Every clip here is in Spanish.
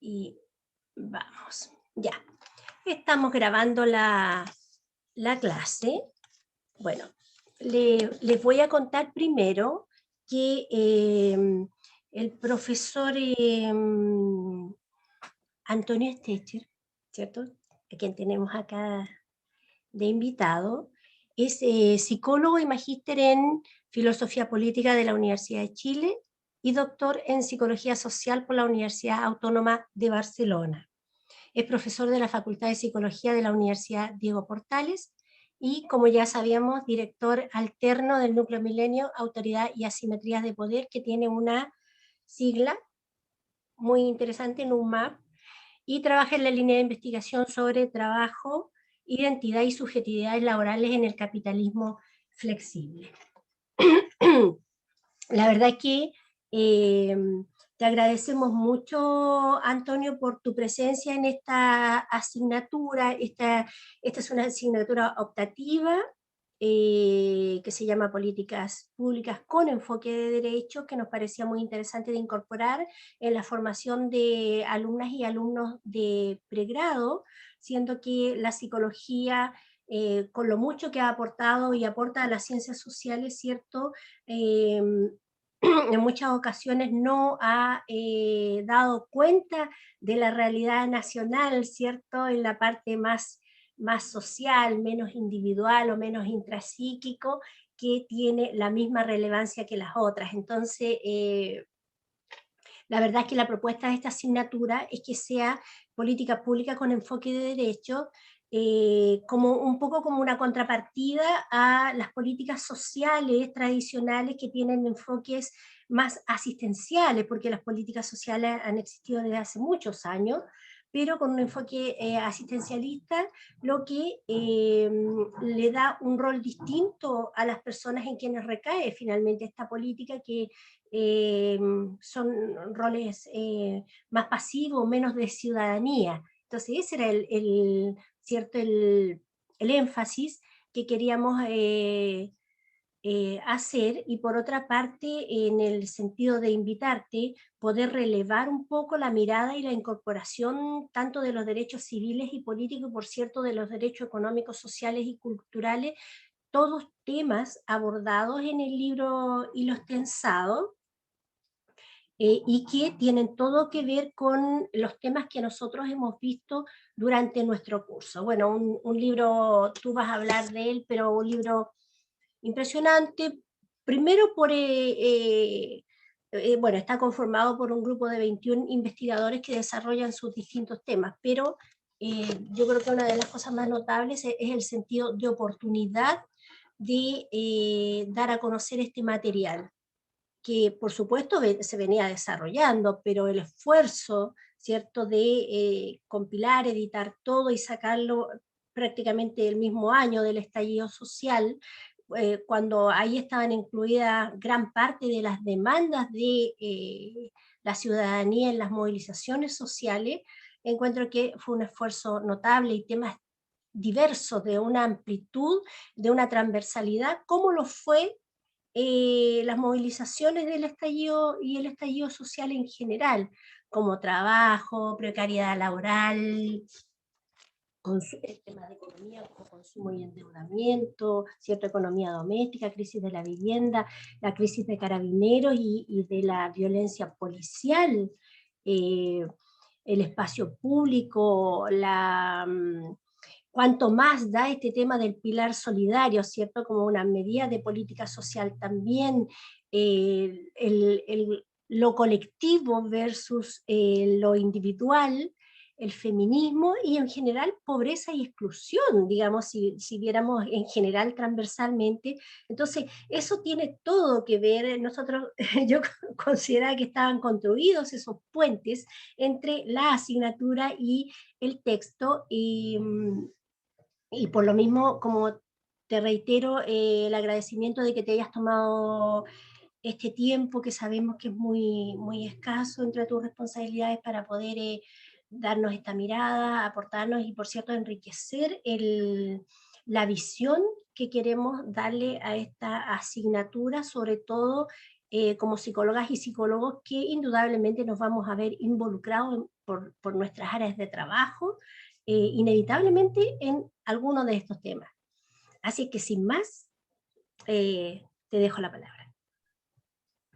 Y vamos, ya. Estamos grabando la clase. Bueno, les voy a contar primero que el profesor Antonio Stecher, ¿cierto? A quien tenemos acá de invitado, es psicólogo y magíster en filosofía política de la Universidad de Chile y doctor en psicología social por la Universidad Autónoma de Barcelona. Es profesor de la Facultad de Psicología de la Universidad Diego Portales y, como ya sabíamos, director alterno del Núcleo Milenio, Autoridad y Asimetrías de Poder, que tiene una sigla muy interesante, NUMAP, y trabaja en la línea de investigación sobre trabajo, identidad y subjetividades laborales en el capitalismo flexible. La verdad que eh, te agradecemos mucho, Antonio, por tu presencia en esta asignatura. Esta es una asignatura optativa que se llama Políticas Públicas con enfoque de derecho, que nos parecía muy interesante de incorporar en la formación de alumnas y alumnos de pregrado, siendo que la psicología, con lo mucho que ha aportado y aporta a las ciencias sociales, ¿cierto? Eh, en muchas ocasiones no ha dado cuenta de la realidad nacional, ¿cierto? En la parte más social, menos individual o menos intrapsíquico, que tiene la misma relevancia que las otras. Entonces, la verdad es que la propuesta de esta asignatura es que sea política pública con enfoque de derecho, como un poco como una contrapartida a las políticas sociales tradicionales que tienen enfoques más asistenciales, porque las políticas sociales han existido desde hace muchos años, pero con un enfoque asistencialista, lo que le da un rol distinto a las personas en quienes recae finalmente esta política, que eh, son roles más pasivos, menos de ciudadanía. Entonces ese era ¿cierto? El énfasis que queríamos hacer, y por otra parte, en el sentido de invitarte, poder relevar un poco la mirada y la incorporación tanto de los derechos civiles y políticos, por cierto, de los derechos económicos, sociales y culturales, todos temas abordados en el libro Hilos Tensados, y que tienen todo que ver con los temas que nosotros hemos visto durante nuestro curso. Bueno, un libro, tú vas a hablar de él, pero un libro impresionante, primero bueno, está conformado por un grupo de 21 investigadores que desarrollan sus distintos temas, pero yo creo que una de las cosas más notables es el sentido de oportunidad de dar a conocer este material, que por supuesto se venía desarrollando, pero el esfuerzo, ¿cierto?, de compilar, editar todo y sacarlo prácticamente el mismo año del estallido social, cuando ahí estaban incluidas gran parte de las demandas de la ciudadanía en las movilizaciones sociales, encuentro que fue un esfuerzo notable y temas diversos, de una amplitud, de una transversalidad, como lo fue las movilizaciones del estallido y el estallido social en general, como trabajo, precariedad laboral, el tema de economía como consumo y endeudamiento, cierta economía doméstica, crisis de la vivienda, la crisis de carabineros y de la violencia policial, eh, el espacio público, cuanto más da este tema del pilar solidario, ¿cierto? Como una medida de política social también, lo colectivo versus lo individual, el feminismo y en general pobreza y exclusión, digamos, si viéramos en general transversalmente. Entonces, eso tiene todo que ver. Nosotros, yo consideraba que estaban construidos esos puentes entre la asignatura y el texto, y por lo mismo, como te reitero, el agradecimiento de que te hayas tomado este tiempo, que sabemos que es muy escaso entre tus responsabilidades, para poder darnos esta mirada, aportarnos y, por cierto, enriquecer la visión que queremos darle a esta asignatura, sobre todo como psicólogas y psicólogos que indudablemente nos vamos a ver involucrados por nuestras áreas de trabajo, inevitablemente en alguno de estos temas. Así que sin más, te dejo la palabra.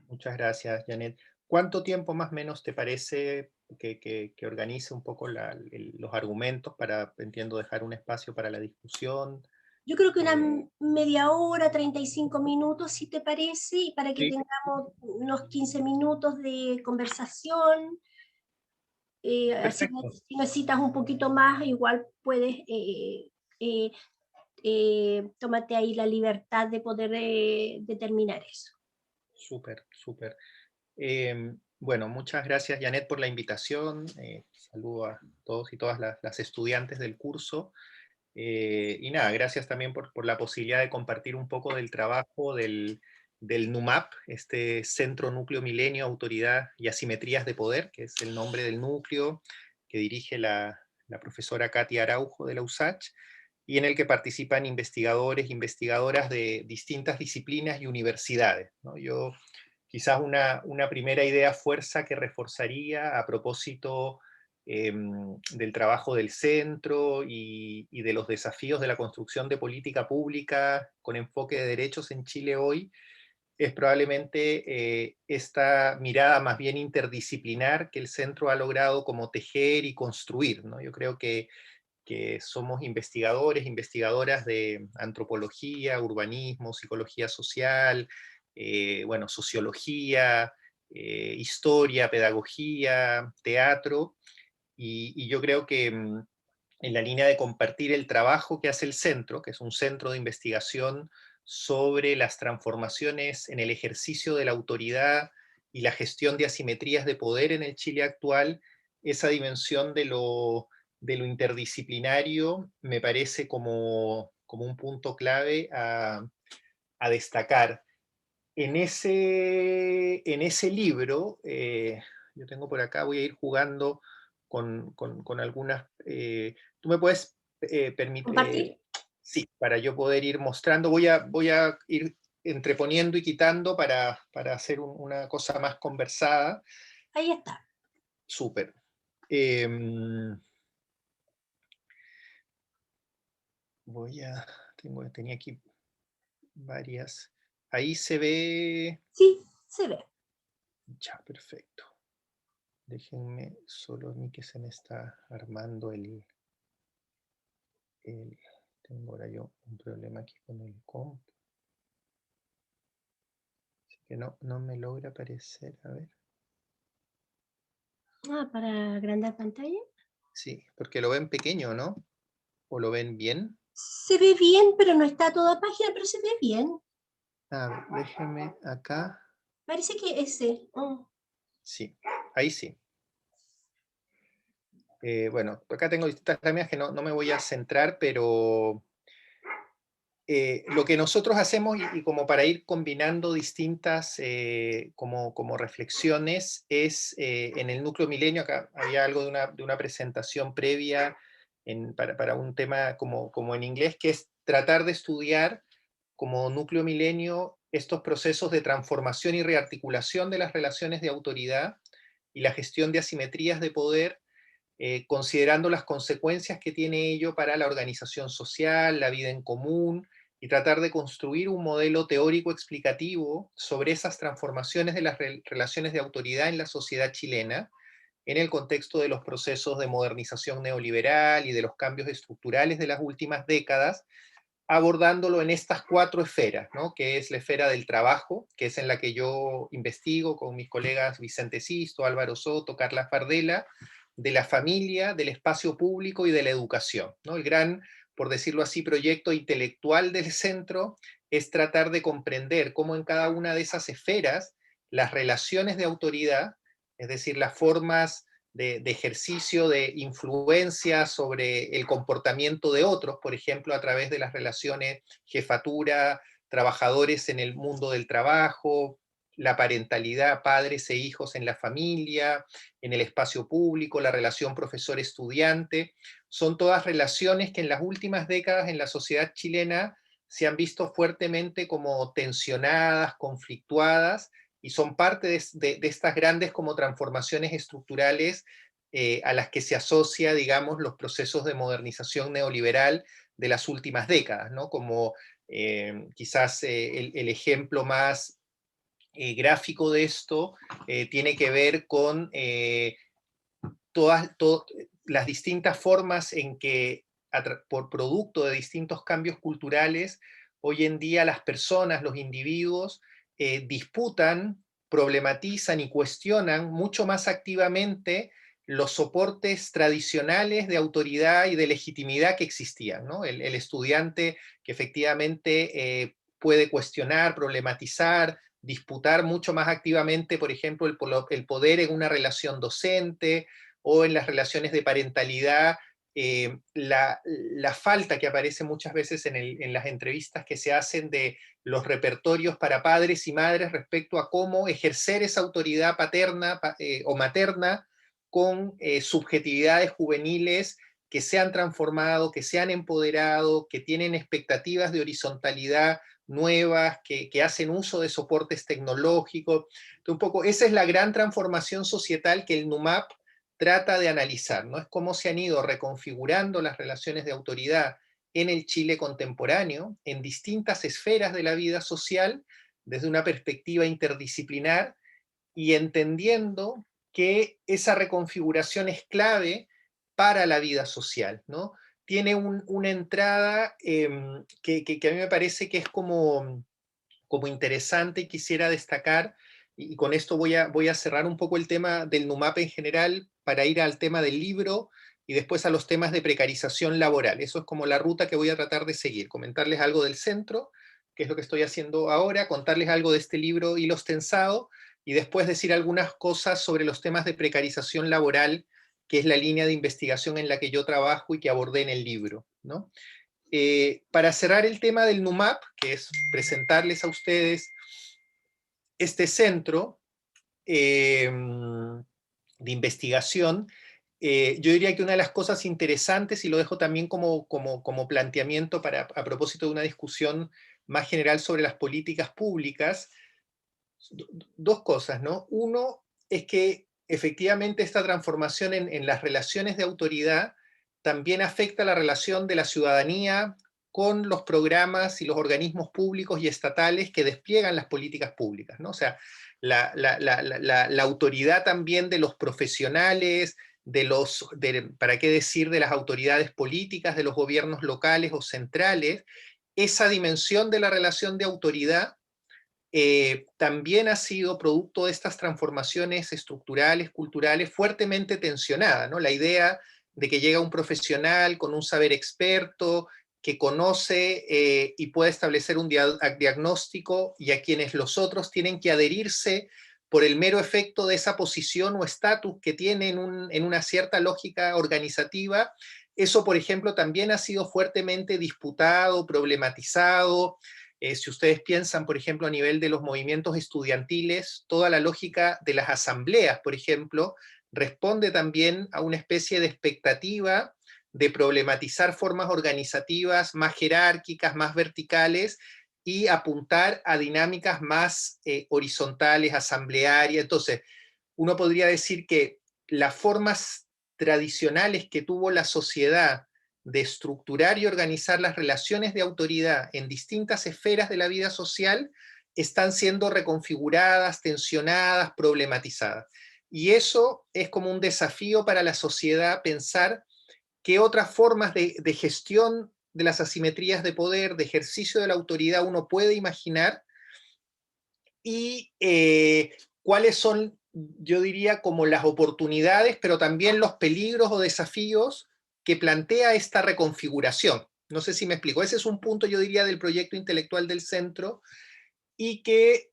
Muchas gracias, Janet. ¿Cuánto tiempo más o menos te parece que organice un poco los argumentos para, entiendo, dejar un espacio para la discusión? Yo creo que una Eh, media hora, 35 minutos, si te parece, y para que sí, tengamos unos 15 minutos de conversación. Así perfecto. si necesitas un poquito más, igual puedes eh, tómate ahí la libertad de poder determinar eso. Súper, súper. Bueno, muchas gracias, Janet, por la invitación. Saludo a todos y todas las estudiantes del curso. Y nada, gracias también por la posibilidad de compartir un poco del trabajo del NUMAP, este Centro Núcleo Milenio, Autoridad y Asimetrías de Poder, que es el nombre del núcleo que dirige la profesora Katia Araujo de la USACH, y en el que participan investigadores e investigadoras de distintas disciplinas y universidades, ¿no? Yo quizás una primera idea fuerza que reforzaría a propósito del trabajo del centro y de los desafíos de la construcción de política pública con enfoque de derechos en Chile hoy, es probablemente esta mirada más bien interdisciplinar que el centro ha logrado como tejer y construir, ¿no? Yo creo que somos investigadores, investigadoras de antropología, urbanismo, psicología social, bueno, sociología, historia, pedagogía, teatro, y yo creo que en la línea de compartir el trabajo que hace el centro, que es un centro de investigación sobre las transformaciones en el ejercicio de la autoridad y la gestión de asimetrías de poder en el Chile actual, esa dimensión de lo interdisciplinario me parece como un punto clave a destacar. En ese libro, yo tengo por acá, voy a ir jugando con algunas. Tú me puedes ¿Compartir? permitir, sí, para yo poder ir mostrando, voy a ir entreponiendo y quitando para hacer una cosa más conversada. Ahí está. Súper. Tenía aquí varias. Ahí se ve. Sí, se ve. Ya, perfecto. Déjenme solo a mí que se me está armando el- tengo ahora yo un problema aquí con el comp. Así que no me logra aparecer. A ver. Ah, para agrandar pantalla. Sí, porque lo ven pequeño, ¿no? ¿O lo ven bien? Se ve bien, pero no está a toda página, pero se ve bien. A ver, déjenme acá. Parece que ese. Sí, ahí sí. Bueno, acá tengo distintas láminas que no me voy a centrar, pero lo que nosotros hacemos, y como para ir combinando distintas como reflexiones, es en el núcleo milenio, acá había algo de una presentación previa para un tema como en inglés, que es tratar de estudiar como núcleo milenio estos procesos de transformación y rearticulación de las relaciones de autoridad y la gestión de asimetrías de poder, considerando las consecuencias que tiene ello para la organización social, la vida en común, y tratar de construir un modelo teórico explicativo sobre esas transformaciones de las relaciones de autoridad en la sociedad chilena, en el contexto de los procesos de modernización neoliberal y de los cambios estructurales de las últimas décadas, abordándolo en estas cuatro esferas, ¿no? Que es la esfera del trabajo, que es en la que yo investigo con mis colegas Vicente Sisto, Álvaro Soto, Carla Fardela, de la familia, del espacio público y de la educación, ¿no? El gran, por decirlo así, proyecto intelectual del centro es tratar de comprender cómo en cada una de esas esferas las relaciones de autoridad, es decir, las formas de ejercicio de influencia sobre el comportamiento de otros, por ejemplo, a través de las relaciones jefatura, trabajadores en el mundo del trabajo, la parentalidad, padres e hijos en la familia, en el espacio público, la relación profesor-estudiante, son todas relaciones que en las últimas décadas en la sociedad chilena se han visto fuertemente como tensionadas, conflictuadas, y son parte de estas grandes como transformaciones estructurales a las que se asocia, digamos, los procesos de modernización neoliberal de las últimas décadas, ¿no? Como quizás el ejemplo más gráfico de esto tiene que ver con todas las distintas formas en que, por producto de distintos cambios culturales, hoy en día las personas, los individuos, disputan, problematizan y cuestionan mucho más activamente los soportes tradicionales de autoridad y de legitimidad que existían, ¿no? El estudiante que efectivamente puede cuestionar, problematizar, disputar mucho más activamente, por ejemplo, el poder en una relación docente, o en las relaciones de parentalidad, la falta que aparece muchas veces en las entrevistas que se hacen de los repertorios para padres y madres respecto a cómo ejercer esa autoridad paterna o materna con subjetividades juveniles que se han transformado, que se han empoderado, que tienen expectativas de horizontalidad nuevas, que hacen uso de soportes tecnológicos. Entonces, un poco, esa es la gran transformación societal que el NUMAP trata de analizar, ¿no? Es cómo se han ido reconfigurando las relaciones de autoridad en el Chile contemporáneo, en distintas esferas de la vida social, desde una perspectiva interdisciplinar, y entendiendo que esa reconfiguración es clave para la vida social, ¿no? Tiene una entrada que a mí me parece que es como interesante y quisiera destacar, y con esto voy a cerrar un poco el tema del NUMAP en general para ir al tema del libro y después a los temas de precarización laboral. Eso es como la ruta que voy a tratar de seguir, comentarles algo del centro, que es lo que estoy haciendo ahora, contarles algo de este libro Hilos Tensados, y después decir algunas cosas sobre los temas de precarización laboral, que es la línea de investigación en la que yo trabajo y que abordé en el libro, ¿no? Para cerrar el tema del NUMAP, que es presentarles a ustedes este centro de investigación, yo diría que una de las cosas interesantes, y lo dejo también como planteamiento a propósito de una discusión más general sobre las políticas públicas, dos cosas, ¿no? Uno es que efectivamente esta transformación en las relaciones de autoridad también afecta la relación de la ciudadanía con los programas y los organismos públicos y estatales que despliegan las políticas públicas, ¿no? O sea, la autoridad también de los profesionales, para qué decir, de las autoridades políticas, de los gobiernos locales o centrales, esa dimensión de la relación de autoridad también ha sido producto de estas transformaciones estructurales, culturales, fuertemente tensionada, ¿no? La idea de que llega un profesional con un saber experto, que conoce y puede establecer un diagnóstico, y a quienes los otros tienen que adherirse por el mero efecto de esa posición o estatus que tiene en una cierta lógica organizativa. Eso, por ejemplo, también ha sido fuertemente disputado, problematizado. Si ustedes piensan, por ejemplo, a nivel de los movimientos estudiantiles, toda la lógica de las asambleas, por ejemplo, responde también a una especie de expectativa de problematizar formas organizativas más jerárquicas, más verticales, y apuntar a dinámicas más horizontales, asamblearias. Entonces, uno podría decir que las formas tradicionales que tuvo la sociedad de estructurar y organizar las relaciones de autoridad en distintas esferas de la vida social están siendo reconfiguradas, tensionadas, problematizadas. Y eso es como un desafío para la sociedad, pensar qué otras formas de gestión de las asimetrías de poder, de ejercicio de la autoridad uno puede imaginar, y cuáles son, yo diría, como las oportunidades, pero también los peligros o desafíos que plantea esta reconfiguración. No sé si me explico. Ese es un punto, yo diría, del proyecto intelectual del centro, y que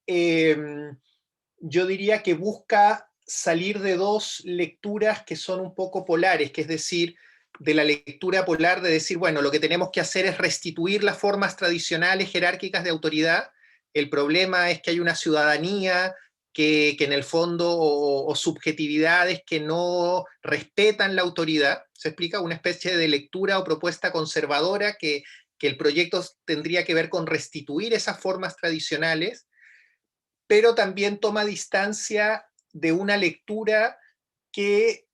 yo diría que busca salir de dos lecturas que son un poco polares, que es decir, de la lectura polar de decir, bueno, lo que tenemos que hacer es restituir las formas tradicionales jerárquicas de autoridad. El problema es que hay una ciudadanía que en el fondo, o subjetividades que no respetan la autoridad. Se explica una especie de lectura o propuesta conservadora que el proyecto tendría que ver con restituir esas formas tradicionales, pero también toma distancia de una lectura que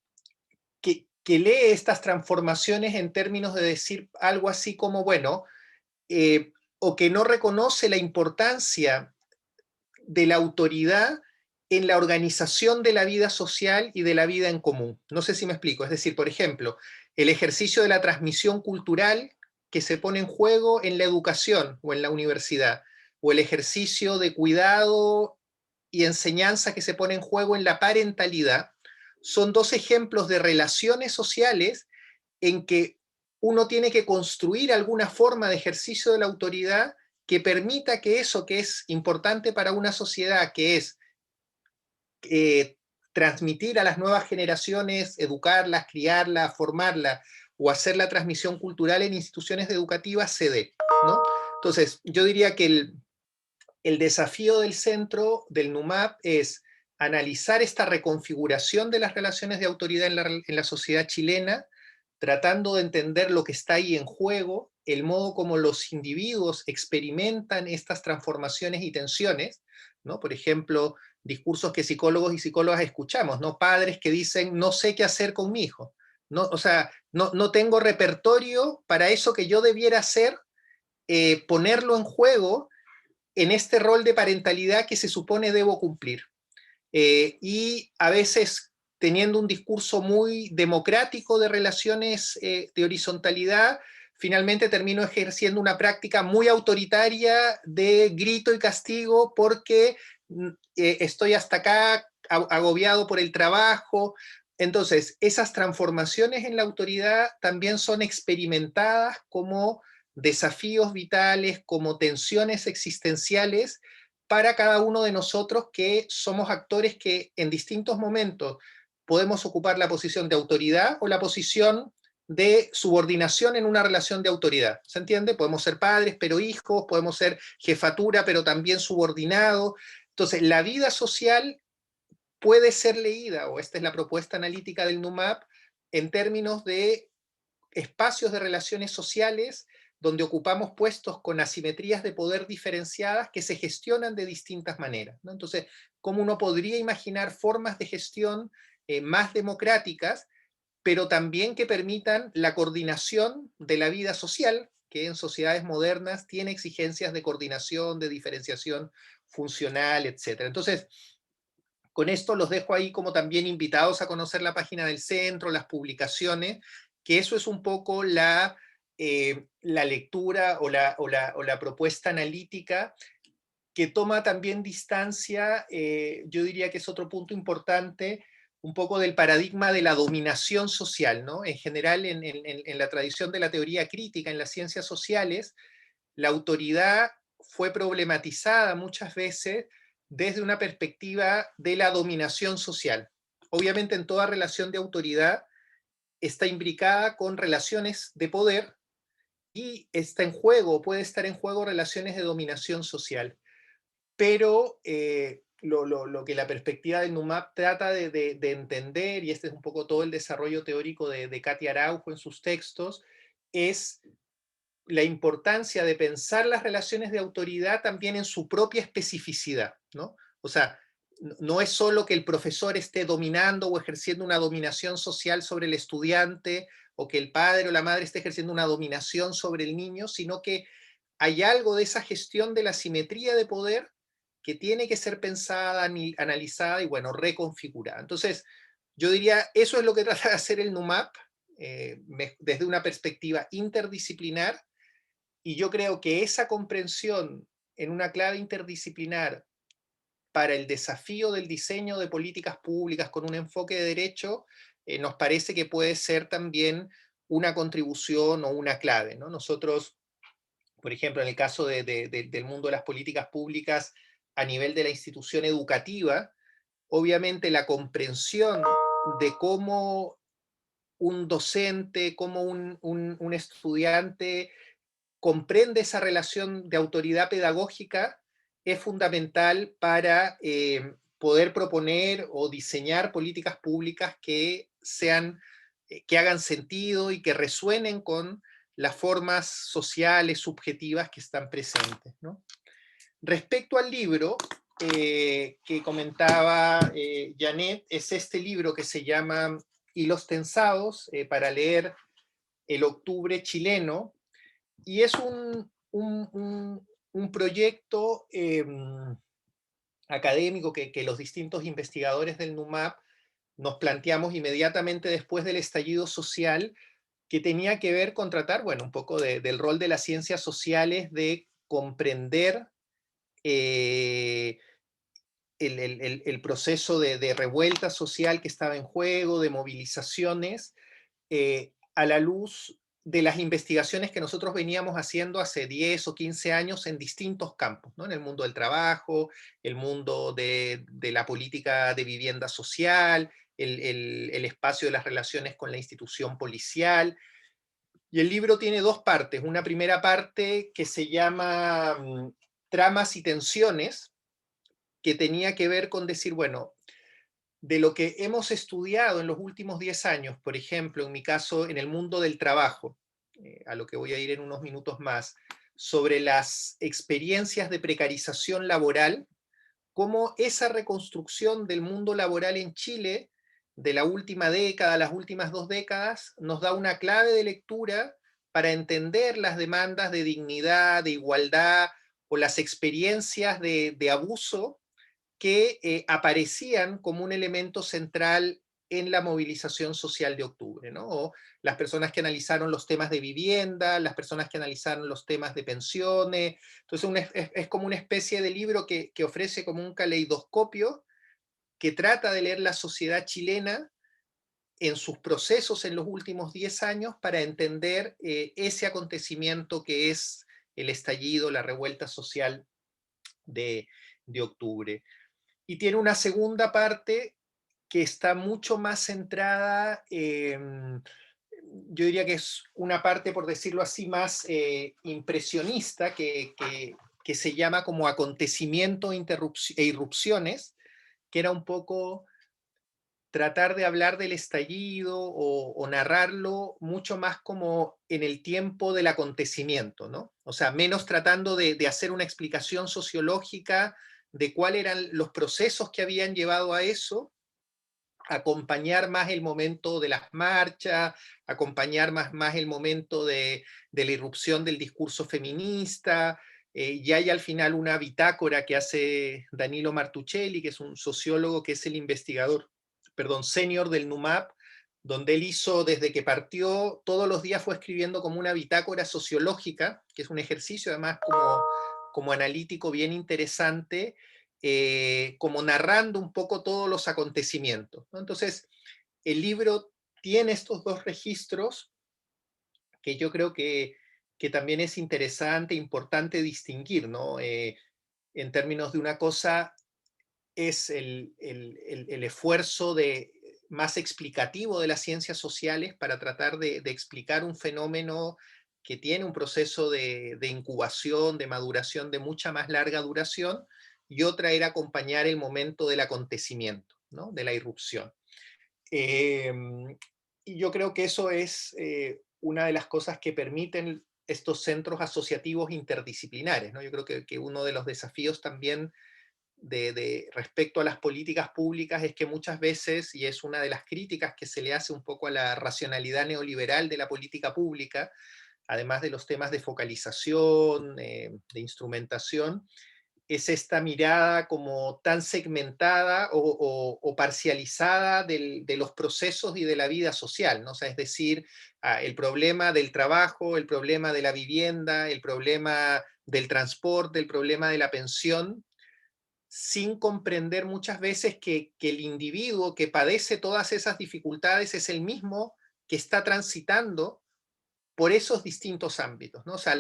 que lee estas transformaciones en términos de decir algo así como, bueno, o que no reconoce la importancia de la autoridad en la organización de la vida social y de la vida en común. No sé si me explico. Es decir, por ejemplo, el ejercicio de la transmisión cultural que se pone en juego en la educación o en la universidad, o el ejercicio de cuidado y enseñanza que se pone en juego en la parentalidad, son dos ejemplos de relaciones sociales en que uno tiene que construir alguna forma de ejercicio de la autoridad que permita que eso que es importante para una sociedad, que es transmitir a las nuevas generaciones, educarlas, criarlas, formarlas, o hacer la transmisión cultural en instituciones educativas, se dé, ¿no? Entonces, yo diría que el desafío del centro, del NUMAP, es analizar esta reconfiguración de las relaciones de autoridad en la sociedad chilena, tratando de entender lo que está ahí en juego, el modo como los individuos experimentan estas transformaciones y tensiones, ¿no? Por ejemplo, discursos que psicólogos y psicólogas escuchamos, ¿no? Padres que dicen, no sé qué hacer con mi hijo, ¿no? O sea, no tengo repertorio para eso que yo debiera hacer, ponerlo en juego en este rol de parentalidad que se supone debo cumplir. Y a veces teniendo un discurso muy democrático de relaciones de horizontalidad, finalmente termino ejerciendo una práctica muy autoritaria de grito y castigo porque estoy hasta acá agobiado por el trabajo. Entonces, esas transformaciones en la autoridad también son experimentadas como desafíos vitales, como tensiones existenciales para cada uno de nosotros que somos actores que en distintos momentos podemos ocupar la posición de autoridad o la posición de subordinación en una relación de autoridad. ¿Se entiende? Podemos ser padres, pero hijos, podemos ser jefatura, pero también subordinados. Entonces, la vida social puede ser leída, o esta es la propuesta analítica del NUMAP, en términos de espacios de relaciones sociales donde ocupamos puestos con asimetrías de poder diferenciadas que se gestionan de distintas maneras, ¿no? Entonces, ¿cómo uno podría imaginar formas de gestión más democráticas, pero también que permitan la coordinación de la vida social, que en sociedades modernas tiene exigencias de coordinación, de diferenciación funcional, etcétera? Entonces, con esto los dejo ahí como también invitados a conocer la página del centro, las publicaciones, que eso es un poco la lectura o la propuesta analítica que toma también distancia, yo diría que es otro punto importante, un poco del paradigma de la dominación social, ¿no? En general, en la tradición de la teoría crítica, en las ciencias sociales, la autoridad fue problematizada muchas veces desde una perspectiva de la dominación social. Obviamente en toda relación de autoridad está imbricada con relaciones de poder y está en juego, puede estar en juego relaciones de dominación social. Pero lo que la perspectiva del NUMAP trata de entender, y este es un poco todo el desarrollo teórico de Katia Araujo en sus textos, es la importancia de pensar las relaciones de autoridad también en su propia especificidad, ¿no? O sea, no es solo que el profesor esté dominando o ejerciendo una dominación social sobre el estudiante, o que el padre o la madre esté ejerciendo una dominación sobre el niño, sino que hay algo de esa gestión de la simetría de poder que tiene que ser pensada, analizada y, bueno, reconfigurada. Entonces, yo diría, eso es lo que trata de hacer el NUMAP, desde una perspectiva interdisciplinar, y yo creo que esa comprensión en una clave interdisciplinar para el desafío del diseño de políticas públicas con un enfoque de derecho, nos parece que puede ser también una contribución o una clave, ¿no? Nosotros, por ejemplo, en el caso del mundo de las políticas públicas a nivel de la institución educativa, obviamente la comprensión de cómo un docente, cómo un estudiante comprende esa relación de autoridad pedagógica es fundamental para poder proponer o diseñar políticas públicas que sean, que hagan sentido y que resuenen con las formas sociales, subjetivas que están presentes, ¿no? Respecto al libro que comentaba Janet, es este libro que se llama Hilos Tensados para leer el octubre chileno, y es un proyecto académico que los distintos investigadores del NUMAP nos planteamos inmediatamente después del estallido social, que tenía que ver con tratar, bueno, un poco del rol de las ciencias sociales, de comprender el proceso de revuelta social que estaba en juego, de movilizaciones, a la luz de las investigaciones que nosotros veníamos haciendo hace 10 o 15 años en distintos campos, ¿no? En el mundo del trabajo, el mundo de la política de vivienda social, el espacio de las relaciones con la institución policial. Y el libro tiene dos partes. Una primera parte que se llama Tramas y tensiones, que tenía que ver con decir, bueno, de lo que hemos estudiado en los últimos 10 años, por ejemplo, en mi caso, en el mundo del trabajo, a lo que voy a ir en unos minutos más, sobre las experiencias de precarización laboral, cómo esa reconstrucción del mundo laboral en Chile, de la última década, las últimas 2 décadas, nos da una clave de lectura para entender las demandas de dignidad, de igualdad, o las experiencias de abuso que aparecían como un elemento central en la movilización social de octubre, ¿no? O las personas que analizaron los temas de vivienda, las personas que analizaron los temas de pensiones. Entonces es como una especie de libro que ofrece como un caleidoscopio que trata de leer la sociedad chilena en sus procesos en los últimos 10 años para entender ese acontecimiento que es el estallido, la revuelta social de, de octubre. Y tiene una segunda parte que está mucho más centrada, yo diría que es una parte, por decirlo así, más impresionista, que se llama como acontecimiento e irrupciones, que era un poco tratar de hablar del estallido o narrarlo mucho más como en el tiempo del acontecimiento, ¿no? O sea, menos tratando de hacer una explicación sociológica de cuáles eran los procesos que habían llevado a eso, acompañar más el momento de las marchas, acompañar más el momento de la irrupción del discurso feminista, y hay al final una bitácora que hace Danilo Martuchelli, que es un sociólogo que es el investigador, perdón, senior del NUMAP, donde él hizo, desde que partió, todos los días fue escribiendo como una bitácora sociológica, que es un ejercicio además como analítico bien interesante, como narrando un poco todos los acontecimientos, ¿no? Entonces, el libro tiene estos dos registros que yo creo que también es interesante, importante distinguir, ¿no? En términos de una cosa es el esfuerzo más explicativo de las ciencias sociales para tratar de explicar un fenómeno que tiene un proceso de incubación, de maduración de mucha más larga duración, y otra era acompañar el momento del acontecimiento, ¿no? De la irrupción. Eh, y yo creo que eso es una de las cosas que permiten estos centros asociativos interdisciplinares, ¿no? Yo creo que uno de los desafíos también respecto a las políticas públicas es que muchas veces, y es una de las críticas que se le hace un poco a la racionalidad neoliberal de la política pública, además de los temas de focalización, de instrumentación, es esta mirada como tan segmentada o parcializada de los procesos y de la vida social, ¿no? O sea, es decir, el problema del trabajo, el problema de la vivienda, el problema del transporte, el problema de la pensión, sin comprender muchas veces que el individuo que padece todas esas dificultades es el mismo que está transitando por esos distintos ámbitos, ¿no? O sea,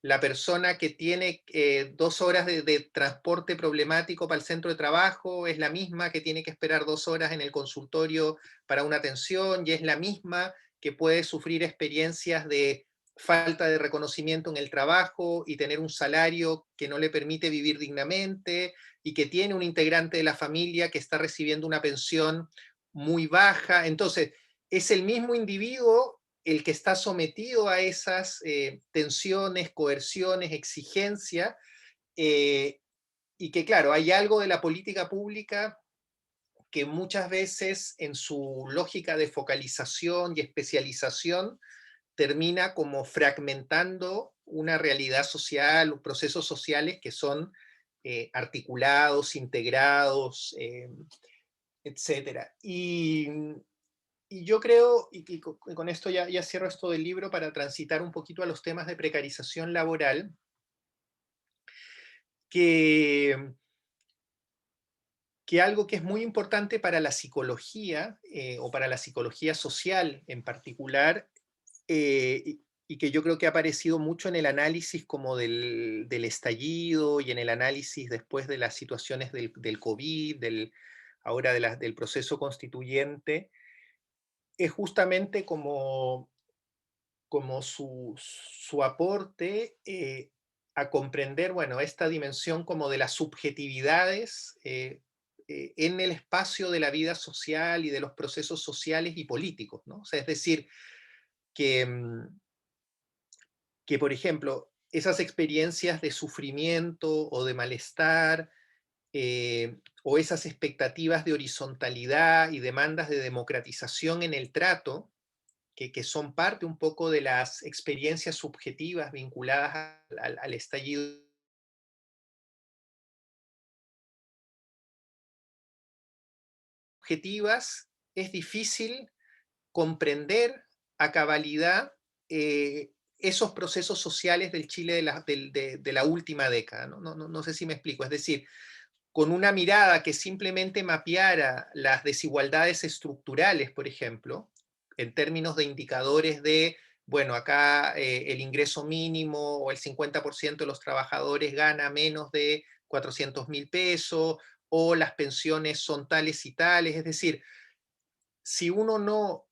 la persona que tiene 2 horas de transporte problemático para el centro de trabajo es la misma que tiene que esperar 2 horas en el consultorio para una atención, y es la misma que puede sufrir experiencias de falta de reconocimiento en el trabajo y tener un salario que no le permite vivir dignamente, y que tiene un integrante de la familia que está recibiendo una pensión muy baja. Entonces, es el mismo individuo el que está sometido a esas tensiones, coerciones, exigencias, y que claro, hay algo de la política pública que muchas veces en su lógica de focalización y especialización termina como fragmentando una realidad social, procesos sociales que son articulados, integrados, etcétera. Y yo creo, y con esto ya cierro esto del libro para transitar un poquito a los temas de precarización laboral, que, que algo que es muy importante para la psicología, o para la psicología social en particular, y que yo creo que ha aparecido mucho en el análisis como del estallido y en el análisis después de las situaciones del COVID, ahora del proceso constituyente, es justamente como su aporte a comprender, bueno, esta dimensión como de las subjetividades en el espacio de la vida social y de los procesos sociales y políticos, ¿no? O sea, es decir, que, que por ejemplo, esas experiencias de sufrimiento o de malestar, o esas expectativas de horizontalidad y demandas de democratización en el trato, que son parte un poco de las experiencias subjetivas vinculadas al estallido objetivas, es difícil comprender a cabalidad esos procesos sociales del Chile de la última década. No sé si me explico. Es decir, con una mirada que simplemente mapeara las desigualdades estructurales, por ejemplo, en términos de indicadores de, bueno, acá el ingreso mínimo o el 50% de los trabajadores gana menos de 400.000 pesos, o las pensiones son tales y tales. Es decir, si uno no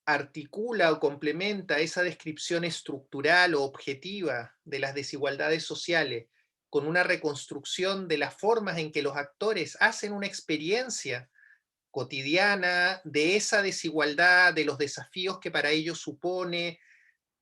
articula o complementa esa descripción estructural o objetiva de las desigualdades sociales con una reconstrucción de las formas en que los actores hacen una experiencia cotidiana de esa desigualdad, de los desafíos que para ellos supone,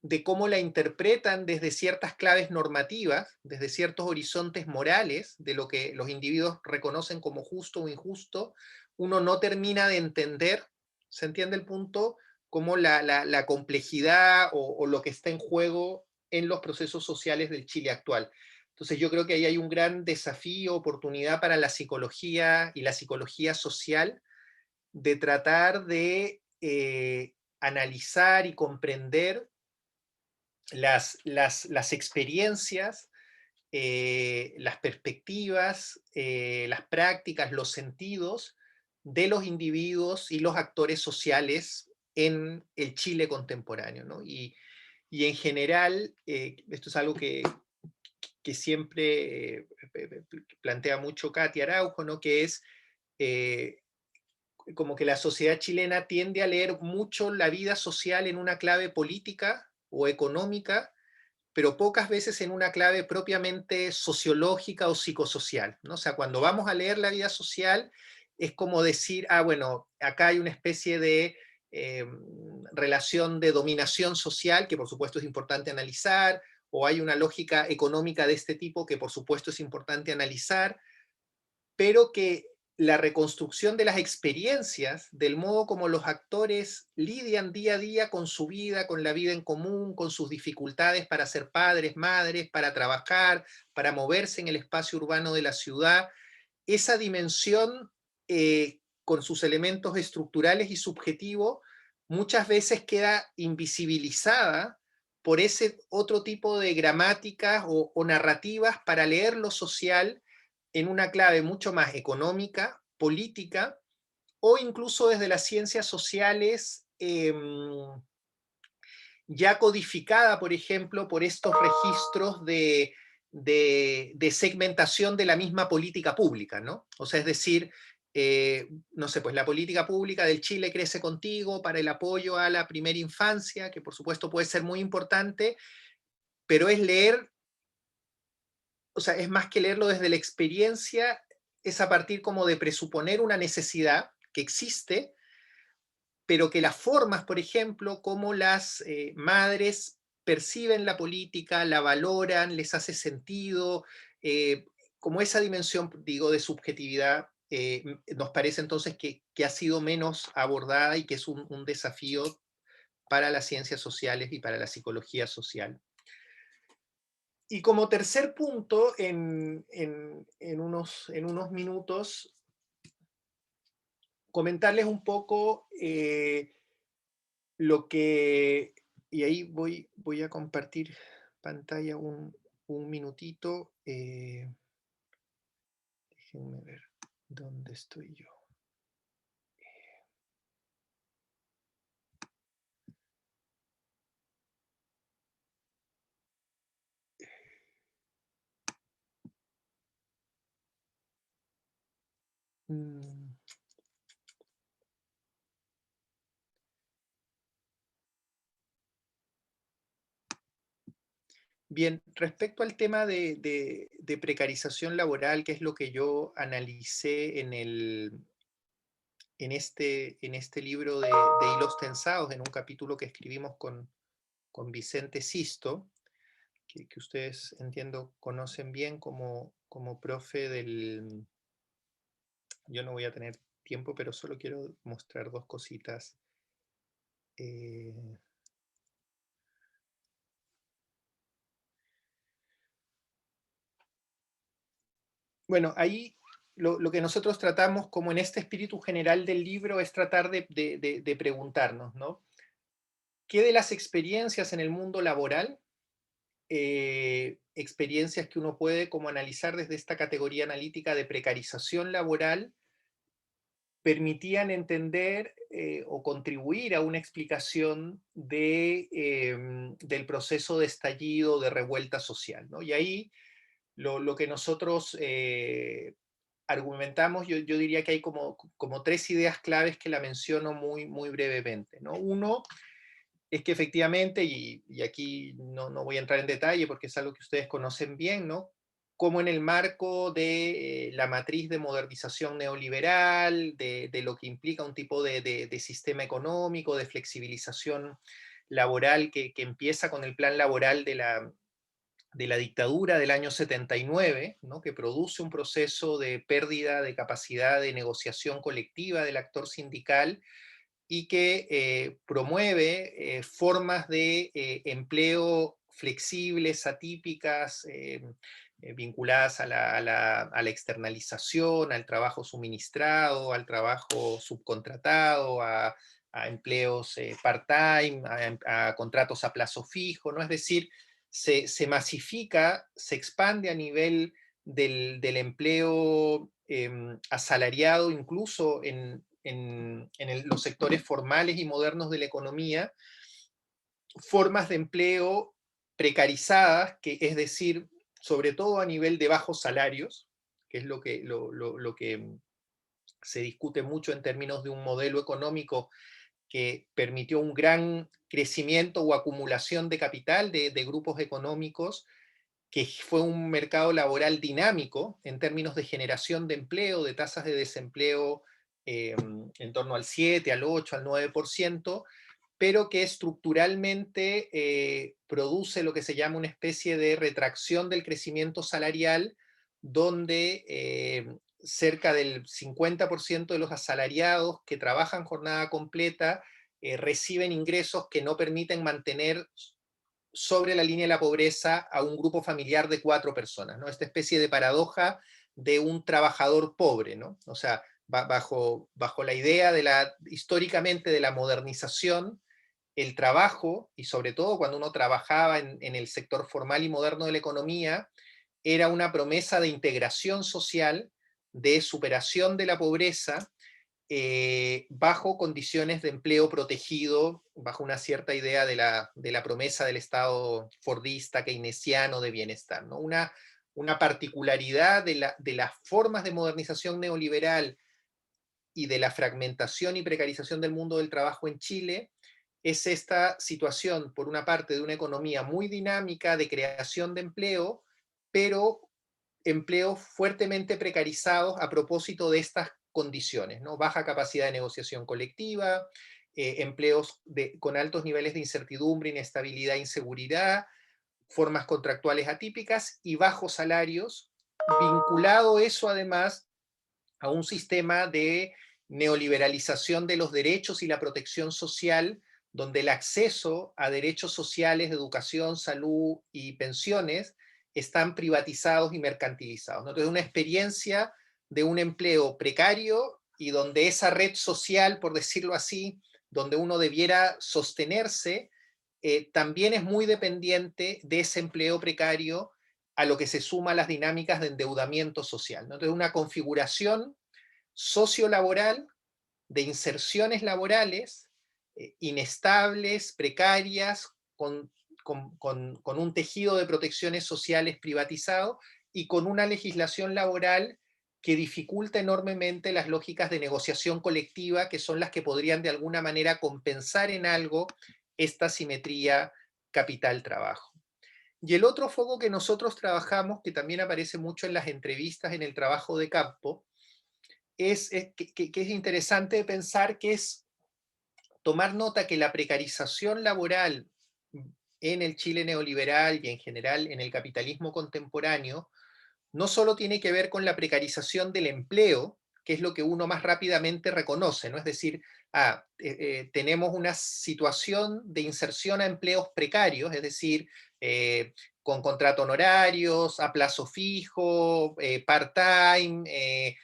de cómo la interpretan desde ciertas claves normativas, desde ciertos horizontes morales, de lo que los individuos reconocen como justo o injusto, uno no termina de entender, ¿se entiende el punto? Como la complejidad o lo que está en juego en los procesos sociales del Chile actual. Entonces yo creo que ahí hay un gran desafío, oportunidad para la psicología y la psicología social de tratar de analizar y comprender las experiencias, las perspectivas, las prácticas, los sentidos de los individuos y los actores sociales en el Chile contemporáneo, ¿no? Y en general, esto es algo que siempre plantea mucho Katia Araujo, ¿no? Que es eh, como que la sociedad chilena tiende a leer mucho la vida social en una clave política o económica, pero pocas veces en una clave propiamente sociológica o psicosocial, ¿no? O sea, cuando vamos a leer la vida social, es como decir, ah, bueno, acá hay una especie de relación de dominación social, que por supuesto es importante analizar, o hay una lógica económica de este tipo que por supuesto es importante analizar, pero que la reconstrucción de las experiencias, del modo como los actores lidian día a día con su vida, con la vida en común, con sus dificultades para ser padres, madres, para trabajar, para moverse en el espacio urbano de la ciudad, esa dimensión con sus elementos estructurales y subjetivos muchas veces queda invisibilizada por ese otro tipo de gramáticas o narrativas para leer lo social en una clave mucho más económica, política, o incluso desde las ciencias sociales, ya codificada, por ejemplo, por estos registros de segmentación de la misma política pública, ¿no? O sea, es decir, no sé, pues la política pública del Chile crece contigo para el apoyo a la primera infancia, que por supuesto puede ser muy importante, pero es leer, o sea, es más que leerlo desde la experiencia, es a partir como de presuponer una necesidad que existe, pero que las formas, por ejemplo, como las madres perciben la política, la valoran, les hace sentido, como esa dimensión, digo, de subjetividad nos parece entonces que ha sido menos abordada y que es un desafío para las ciencias sociales y para la psicología social. Y como tercer punto, en unos minutos, comentarles un poco lo que, y ahí voy a compartir pantalla un minutito. Déjenme ver dónde estoy yo. Mm. Bien, respecto al tema de precarización laboral, que es lo que yo analicé en este libro de Hilos Tensados, en un capítulo que escribimos con Vicente Sisto, que ustedes, entiendo, conocen bien como profe del... Yo no voy a tener tiempo, pero solo quiero mostrar dos cositas. Bueno, ahí lo que nosotros tratamos, como en este espíritu general del libro, es tratar de preguntarnos, ¿no? ¿Qué de las experiencias en el mundo laboral, experiencias que uno puede como analizar desde esta categoría analítica de precarización laboral, permitían entender o contribuir a una explicación del proceso de estallido, de revuelta social, ¿no? Y ahí lo que nosotros argumentamos, yo diría que hay como tres ideas claves que la menciono muy brevemente, ¿no? Uno es que efectivamente, y aquí no voy a entrar en detalle porque es algo que ustedes conocen bien, ¿no? Como en el marco de la matriz de modernización neoliberal, de lo que implica un tipo de sistema económico, de flexibilización laboral que empieza con el plan laboral de la dictadura del año 79, ¿no? Que produce un proceso de pérdida de capacidad de negociación colectiva del actor sindical y que promueve formas de empleo flexibles, atípicas, vinculadas a la externalización, al trabajo suministrado, al trabajo subcontratado, a empleos part-time, a contratos a plazo fijo, ¿no? Es decir, se masifica, se expande a nivel del empleo asalariado, incluso en los sectores formales y modernos de la economía, formas de empleo precarizadas, que es decir, sobre todo a nivel de bajos salarios, que es lo que se discute mucho en términos de un modelo económico que permitió un gran crecimiento o acumulación de capital de grupos económicos, que fue un mercado laboral dinámico en términos de generación de empleo, de tasas de desempleo en torno al 7, al 8, al 9%, pero que estructuralmente produce lo que se llama una especie de retracción del crecimiento salarial, donde cerca del 50% de los asalariados que trabajan jornada completa reciben ingresos que no permiten mantener sobre la línea de la pobreza a un grupo familiar de 4 personas, ¿no? Esta especie de paradoja de un trabajador pobre, ¿no? O sea, bajo la idea históricamente de la modernización, el trabajo, y sobre todo cuando uno trabajaba en el sector formal y moderno de la economía, era una promesa de integración social, de superación de la pobreza, bajo condiciones de empleo protegido, bajo una cierta idea de la promesa del Estado fordista, keynesiano de bienestar, ¿no? Una particularidad de las formas de modernización neoliberal y de la fragmentación y precarización del mundo del trabajo en Chile es esta situación, por una parte, de una economía muy dinámica de creación de empleo, pero empleos fuertemente precarizados a propósito de estas condiciones, ¿no? Baja capacidad de negociación colectiva, empleos con altos niveles de incertidumbre, inestabilidad, inseguridad, formas contractuales atípicas y bajos salarios, vinculado eso además a un sistema de neoliberalización de los derechos y la protección social, donde el acceso a derechos sociales, educación, salud y pensiones están privatizados y mercantilizados, ¿no? Entonces, una experiencia de un empleo precario y donde esa red social, por decirlo así, donde uno debiera sostenerse, también es muy dependiente de ese empleo precario, a lo que se suma las dinámicas de endeudamiento social, ¿no? Entonces, una configuración sociolaboral de inserciones laborales inestables, precarias, con un tejido de protecciones sociales privatizado y con una legislación laboral que dificulta enormemente las lógicas de negociación colectiva, que son las que podrían de alguna manera compensar en algo esta simetría capital-trabajo. Y el otro foco que nosotros trabajamos, que también aparece mucho en las entrevistas en el trabajo de campo, que es interesante pensar, que es tomar nota que la precarización laboral en el Chile neoliberal y en general en el capitalismo contemporáneo no solo tiene que ver con la precarización del empleo, que es lo que uno más rápidamente reconoce, ¿no? Es decir, tenemos una situación de inserción a empleos precarios, es decir, con contrato honorarios, a plazo fijo, part-time,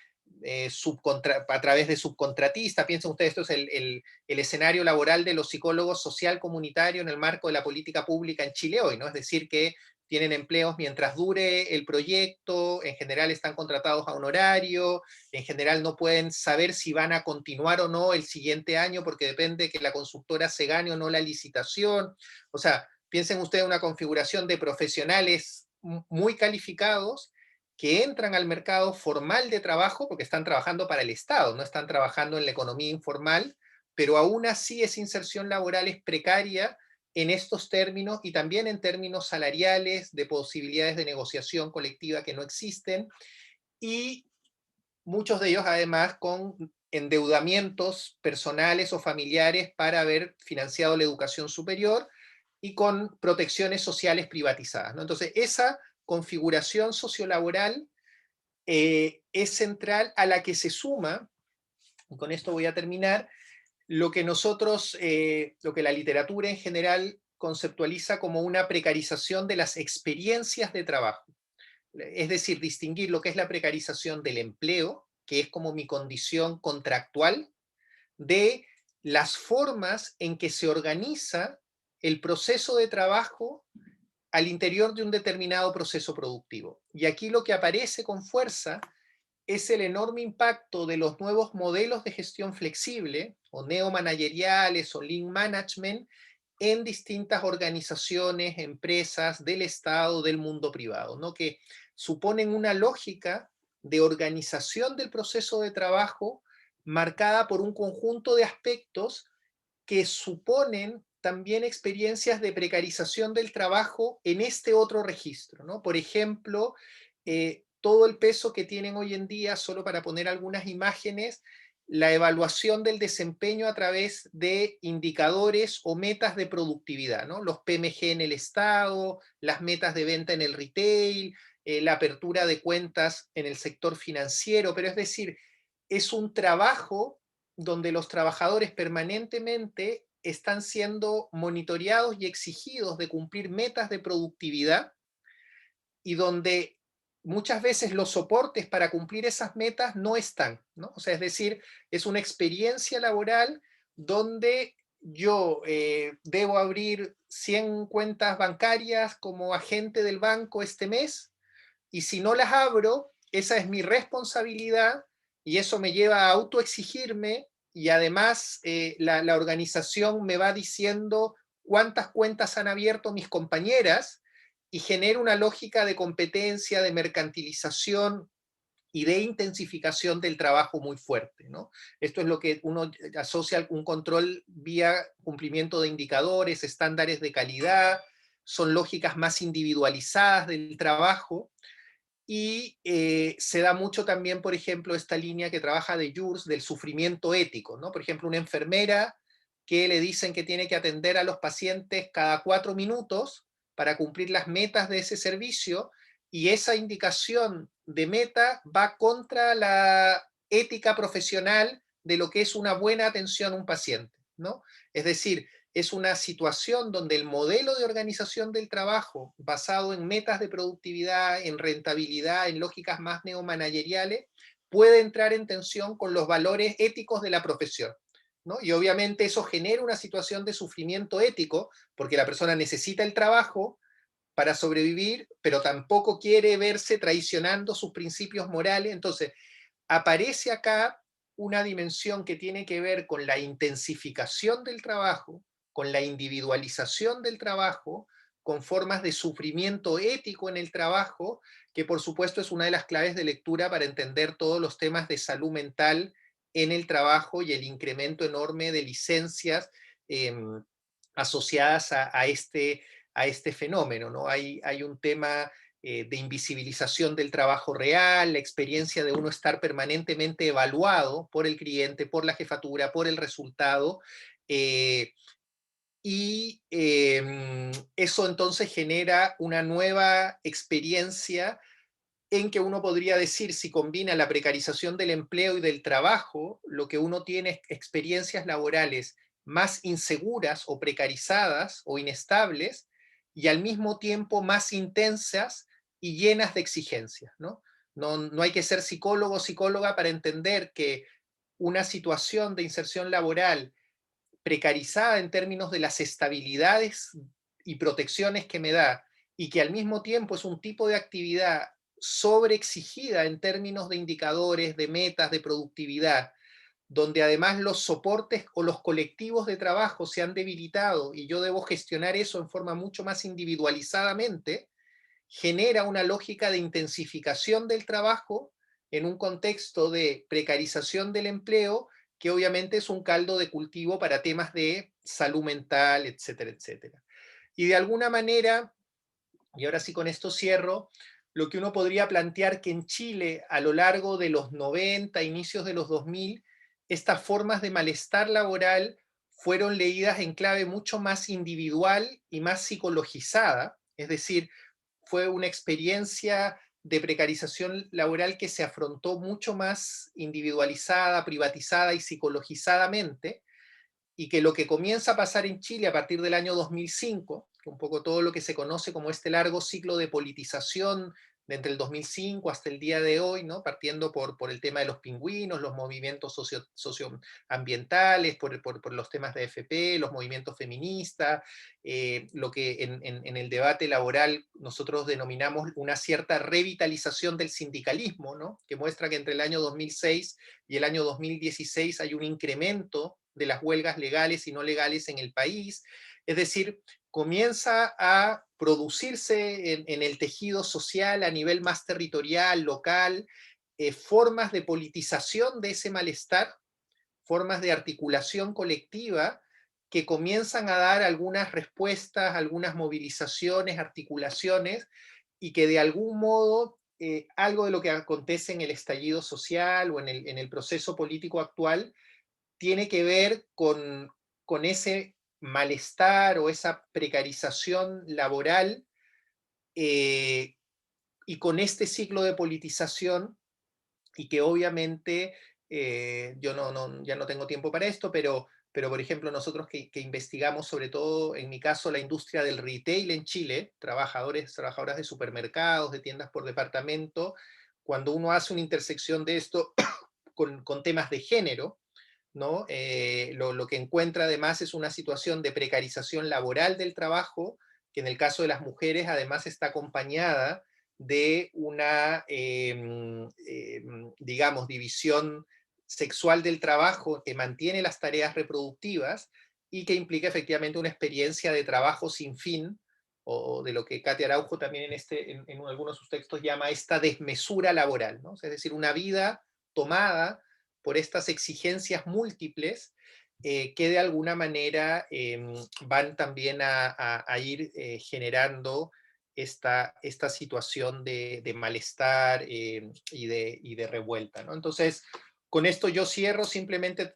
a través de subcontratistas. Piensen ustedes, esto es el escenario laboral de los psicólogos social comunitarios en el marco de la política pública en Chile hoy, ¿no? Es decir, que tienen empleos mientras dure el proyecto, en general están contratados a honorario, en general no pueden saber si van a continuar o no el siguiente año porque depende que la consultora se gane o no la licitación. O sea, piensen ustedes una configuración de profesionales muy calificados que entran al mercado formal de trabajo porque están trabajando para el Estado, no están trabajando en la economía informal, pero aún así esa inserción laboral es precaria en estos términos y también en términos salariales, de posibilidades de negociación colectiva que no existen, y muchos de ellos además con endeudamientos personales o familiares para haber financiado la educación superior y con protecciones sociales privatizadas, ¿no? Entonces, esa configuración sociolaboral es central, a la que se suma, y con esto voy a terminar, lo que nosotros, lo que la literatura en general conceptualiza como una precarización de las experiencias de trabajo. Es decir, distinguir lo que es la precarización del empleo, que es como mi condición contractual, de las formas en que se organiza el proceso de trabajo al interior de un determinado proceso productivo. Y aquí lo que aparece con fuerza es el enorme impacto de los nuevos modelos de gestión flexible, o neomanageriales, o lean management, en distintas organizaciones, empresas del Estado, del mundo privado, ¿no? Que suponen una lógica de organización del proceso de trabajo marcada por un conjunto de aspectos que suponen también experiencias de precarización del trabajo en este otro registro, ¿no? Por ejemplo, todo el peso que tienen hoy en día, solo para poner algunas imágenes, la evaluación del desempeño a través de indicadores o metas de productividad, ¿no? Los PMG en el Estado, las metas de venta en el retail, la apertura de cuentas en el sector financiero, pero es decir, es un trabajo donde los trabajadores permanentemente están siendo monitoreados y exigidos de cumplir metas de productividad, y donde muchas veces los soportes para cumplir esas metas no están, ¿no? O sea, es decir, es una experiencia laboral donde yo debo abrir 100 cuentas bancarias como agente del banco este mes, y si no las abro, esa es mi responsabilidad, y eso me lleva a autoexigirme, y además la organización me va diciendo cuántas cuentas han abierto mis compañeras, y genera una lógica de competencia, de mercantilización y de intensificación del trabajo muy fuerte, ¿no? Esto es lo que uno asocia un control vía cumplimiento de indicadores, estándares de calidad, son lógicas más individualizadas del trabajo, y se da mucho también, por ejemplo, esta línea que trabaja de Jurs del sufrimiento ético, ¿no? Por ejemplo, una enfermera que le dicen que tiene que atender a los pacientes cada 4 minutos para cumplir las metas de ese servicio, y esa indicación de meta va contra ética profesional de lo que es una buena atención a un paciente, ¿no? Es decir, es una situación donde el modelo de organización del trabajo, basado en metas de productividad, en rentabilidad, en lógicas más neomanageriales, puede entrar en tensión con los valores éticos de la profesión, ¿no? Y obviamente eso genera una situación de sufrimiento ético, porque la persona necesita el trabajo para sobrevivir, pero tampoco quiere verse traicionando sus principios morales. Entonces, aparece acá una dimensión que tiene que ver con la intensificación del trabajo, con la individualización del trabajo, con formas de sufrimiento ético en el trabajo, que por supuesto es una de las claves de lectura para entender todos los temas de salud mental en el trabajo y el incremento enorme de licencias eh, asociadas a este fenómeno, ¿no? Hay un tema de invisibilización del trabajo real, la experiencia de uno estar permanentemente evaluado por el cliente, por la jefatura, por el resultado, eh, y eso entonces genera una nueva experiencia en que uno podría decir, si combina la precarización del empleo y del trabajo, lo que uno tiene es experiencias laborales más inseguras o precarizadas o inestables y al mismo tiempo más intensas y llenas de exigencias, ¿no? No hay que ser psicólogo o psicóloga para entender que una situación de inserción laboral precarizada en términos de las estabilidades y protecciones que me da, y que al mismo tiempo es un tipo de actividad sobreexigida en términos de indicadores, de metas, de productividad, donde además los soportes o los colectivos de trabajo se han debilitado y yo debo gestionar eso en forma mucho más individualizadamente, genera una lógica de intensificación del trabajo en un contexto de precarización del empleo, que obviamente es un caldo de cultivo para temas de salud mental, etcétera, etcétera. Y de alguna manera, y ahora sí con esto cierro, lo que uno podría plantear que en Chile a lo largo de los 90, inicios de los 2000, estas formas de malestar laboral fueron leídas en clave mucho más individual y más psicologizada, es decir, fue una experiencia de precarización laboral que se afrontó mucho más individualizada, privatizada y psicologizadamente, y que lo que comienza a pasar en Chile a partir del año 2005, que un poco todo lo que se conoce como este largo ciclo de politización de entre el 2005 hasta el día de hoy, ¿no? Partiendo por el tema de los pingüinos, los movimientos socioambientales, por los temas de FP, los movimientos feministas, lo que en el debate laboral nosotros denominamos una cierta revitalización del sindicalismo, ¿no? Que muestra que entre el año 2006 y el año 2016 hay un incremento de las huelgas legales y no legales en el país. Es decir, comienza a producirse en el tejido social a nivel más territorial, local, formas de politización de ese malestar, formas de articulación colectiva que comienzan a dar algunas respuestas, algunas movilizaciones, articulaciones, y que de algún modo algo de lo que acontece en el estallido social o en el proceso político actual tiene que ver con ese malestar o esa precarización laboral eh, y con este ciclo de politización y que obviamente yo ya no tengo tiempo para esto, pero por ejemplo nosotros que investigamos sobre todo, en mi caso, la industria del retail en Chile, trabajadoras de supermercados, de tiendas por departamento, cuando uno hace una intersección de esto con temas de género, ¿no? Lo que encuentra además es una situación de precarización laboral del trabajo, que en el caso de las mujeres además está acompañada de una, digamos, división sexual del trabajo que mantiene las tareas reproductivas y que implica efectivamente una experiencia de trabajo sin fin, o de lo que Katia Araujo también en algunos de sus textos llama esta desmesura laboral, ¿no? Es decir, una vida tomada por estas exigencias múltiples que de alguna manera van también a ir generando esta situación de malestar y de revuelta, ¿no? Entonces, con esto yo cierro simplemente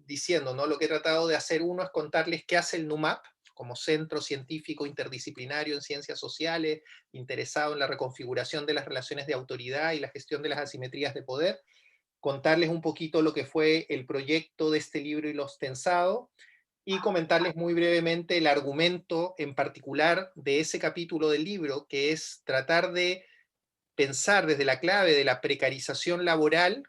diciendo, ¿no? Lo que he tratado de hacer uno es contarles qué hace el NUMAP como centro científico interdisciplinario en ciencias sociales, interesado en la reconfiguración de las relaciones de autoridad y la gestión de las asimetrías de poder, contarles un poquito lo que fue el proyecto de este libro y los tensados, y comentarles muy brevemente el argumento en particular de ese capítulo del libro, que es tratar de pensar desde la clave de la precarización laboral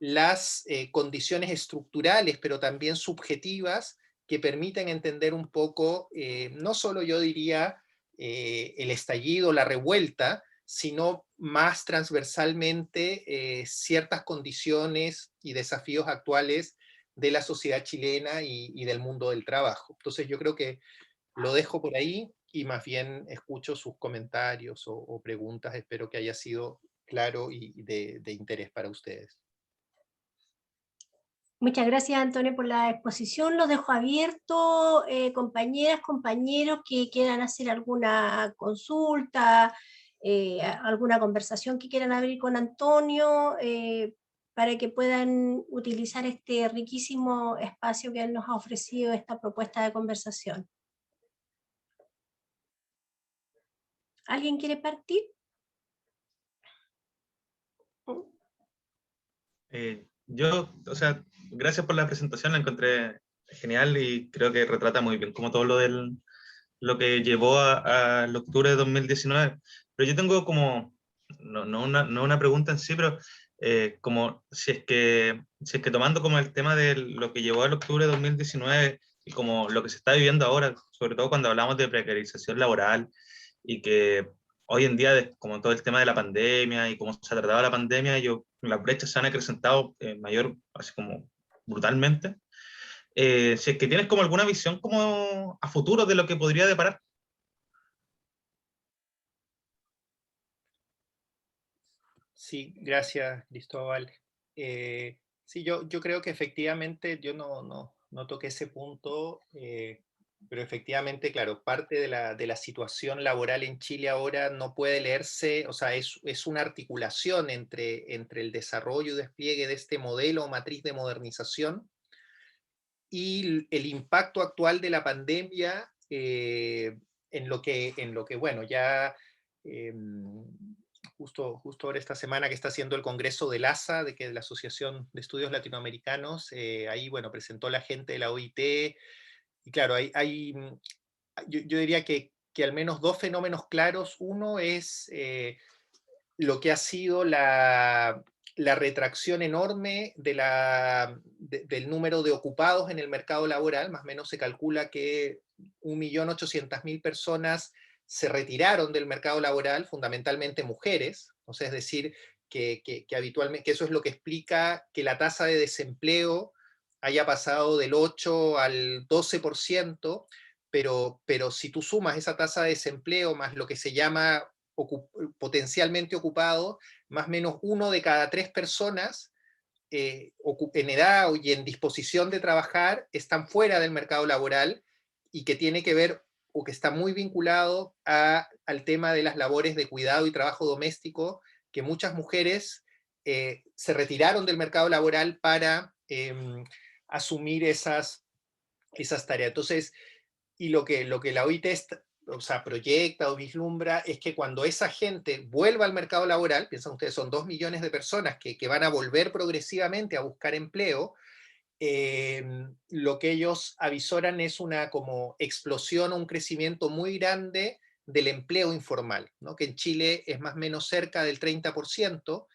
las condiciones estructurales, pero también subjetivas, que permiten entender un poco, no solo yo diría el estallido, la revuelta, sino más transversalmente ciertas condiciones y desafíos actuales de la sociedad chilena y del mundo del trabajo. Entonces yo creo que lo dejo por ahí y más bien escucho sus comentarios o preguntas. Espero que haya sido claro y de interés para ustedes. Muchas gracias, Antonio, por la exposición. Los dejo abierto, compañeras, compañeros que quieran hacer alguna consulta, alguna conversación que quieran abrir con Antonio, para que puedan utilizar este riquísimo espacio que él nos ha ofrecido, esta propuesta de conversación. ¿Alguien quiere partir? Yo, o sea, gracias por la presentación, la encontré genial y creo que retrata muy bien como todo lo que llevó al octubre de 2019. Pero yo tengo como, no una pregunta en sí, pero como si es que tomando como el tema de lo que llevó al octubre de 2019 y como lo que se está viviendo ahora, sobre todo cuando hablamos de precarización laboral y que hoy en día, como todo el tema de la pandemia y cómo se ha tratado la pandemia, las brechas se han acrecentado mayor, así como brutalmente. Si es que tienes como alguna visión como a futuro de lo que podría deparar. Sí, gracias, Cristóbal. Sí, yo creo que efectivamente yo no toqué ese punto, pero efectivamente, claro, parte de la situación laboral en Chile ahora no puede leerse, o sea, es una articulación entre el desarrollo y despliegue de este modelo o matriz de modernización y el impacto actual de la pandemia en lo que bueno, ya eh, justo ahora esta semana que está haciendo el Congreso del ASA, de la Asociación de Estudios Latinoamericanos, ahí, bueno, presentó la gente de la OIT, y claro, yo diría que al menos dos fenómenos claros. Uno es lo que ha sido la retracción enorme del número de ocupados en el mercado laboral. Más o menos se calcula que 1.800.000 personas se retiraron del mercado laboral, fundamentalmente mujeres, o sea, es decir, que habitualmente, que eso es lo que explica que la tasa de desempleo haya pasado del 8 al 12%, pero si tú sumas esa tasa de desempleo más lo que se llama potencialmente ocupado, más o menos uno de cada tres personas en edad y en disposición de trabajar están fuera del mercado laboral, y que tiene que ver o que está muy vinculado al tema de las labores de cuidado y trabajo doméstico, que muchas mujeres se retiraron del mercado laboral para asumir esas tareas. Entonces, y lo que la OIT o sea, proyecta o vislumbra es que cuando esa gente vuelva al mercado laboral, piensan ustedes, son 2 millones de personas que van a volver progresivamente a buscar empleo, lo que ellos avisoran es una como explosión o un crecimiento muy grande del empleo informal, ¿no? Que en Chile es más o menos cerca del 30%,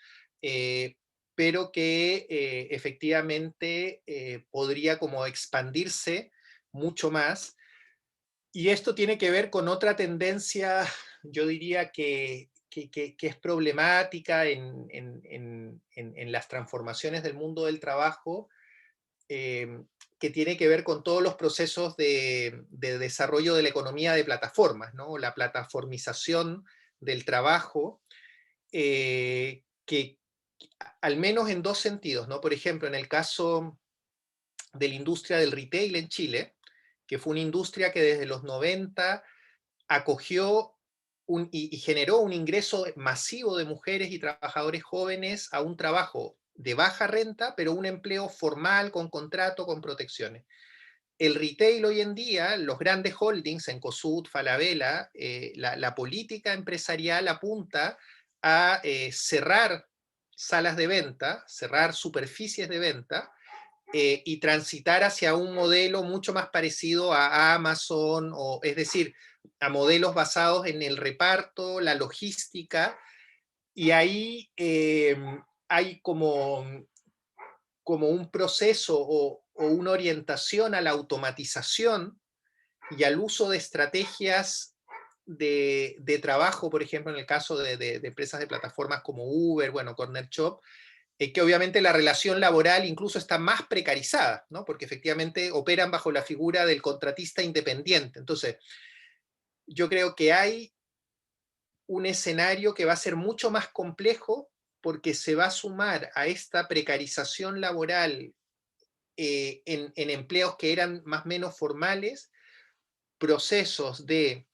pero que efectivamente podría como expandirse mucho más. Y esto tiene que ver con otra tendencia, yo diría que es problemática en las transformaciones del mundo del trabajo, eh, que tiene que ver con todos los procesos de desarrollo de la economía de plataformas, ¿no? La plataformización del trabajo, que al menos en dos sentidos, ¿no? Por ejemplo, en el caso de la industria del retail en Chile, que fue una industria que desde los 90 acogió y generó un ingreso masivo de mujeres y trabajadores jóvenes a un trabajo de baja renta, pero un empleo formal, con contrato, con protecciones. El retail hoy en día, los grandes holdings, Cencosud, Falabella, la política empresarial apunta a cerrar salas de venta, cerrar superficies de venta, y transitar hacia un modelo mucho más parecido a Amazon, o, es decir, a modelos basados en el reparto, la logística, y ahí hay como un proceso o una orientación a la automatización y al uso de estrategias de trabajo, por ejemplo, en el caso de empresas de plataformas como Uber, bueno, Corner Shop, que obviamente la relación laboral incluso está más precarizada, ¿no? Porque efectivamente operan bajo la figura del contratista independiente. Entonces, yo creo que hay un escenario que va a ser mucho más complejo porque se va a sumar a esta precarización laboral en empleos que eran más o menos formales, procesos de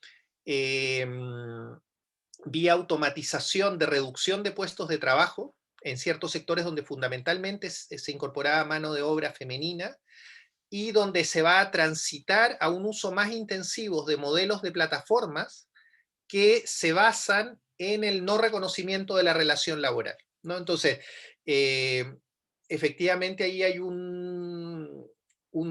vía automatización de reducción de puestos de trabajo en ciertos sectores donde fundamentalmente se incorporaba mano de obra femenina, y donde se va a transitar a un uso más intensivo de modelos de plataformas que se basan en el no reconocimiento de la relación laboral, ¿no? Entonces, efectivamente ahí hay un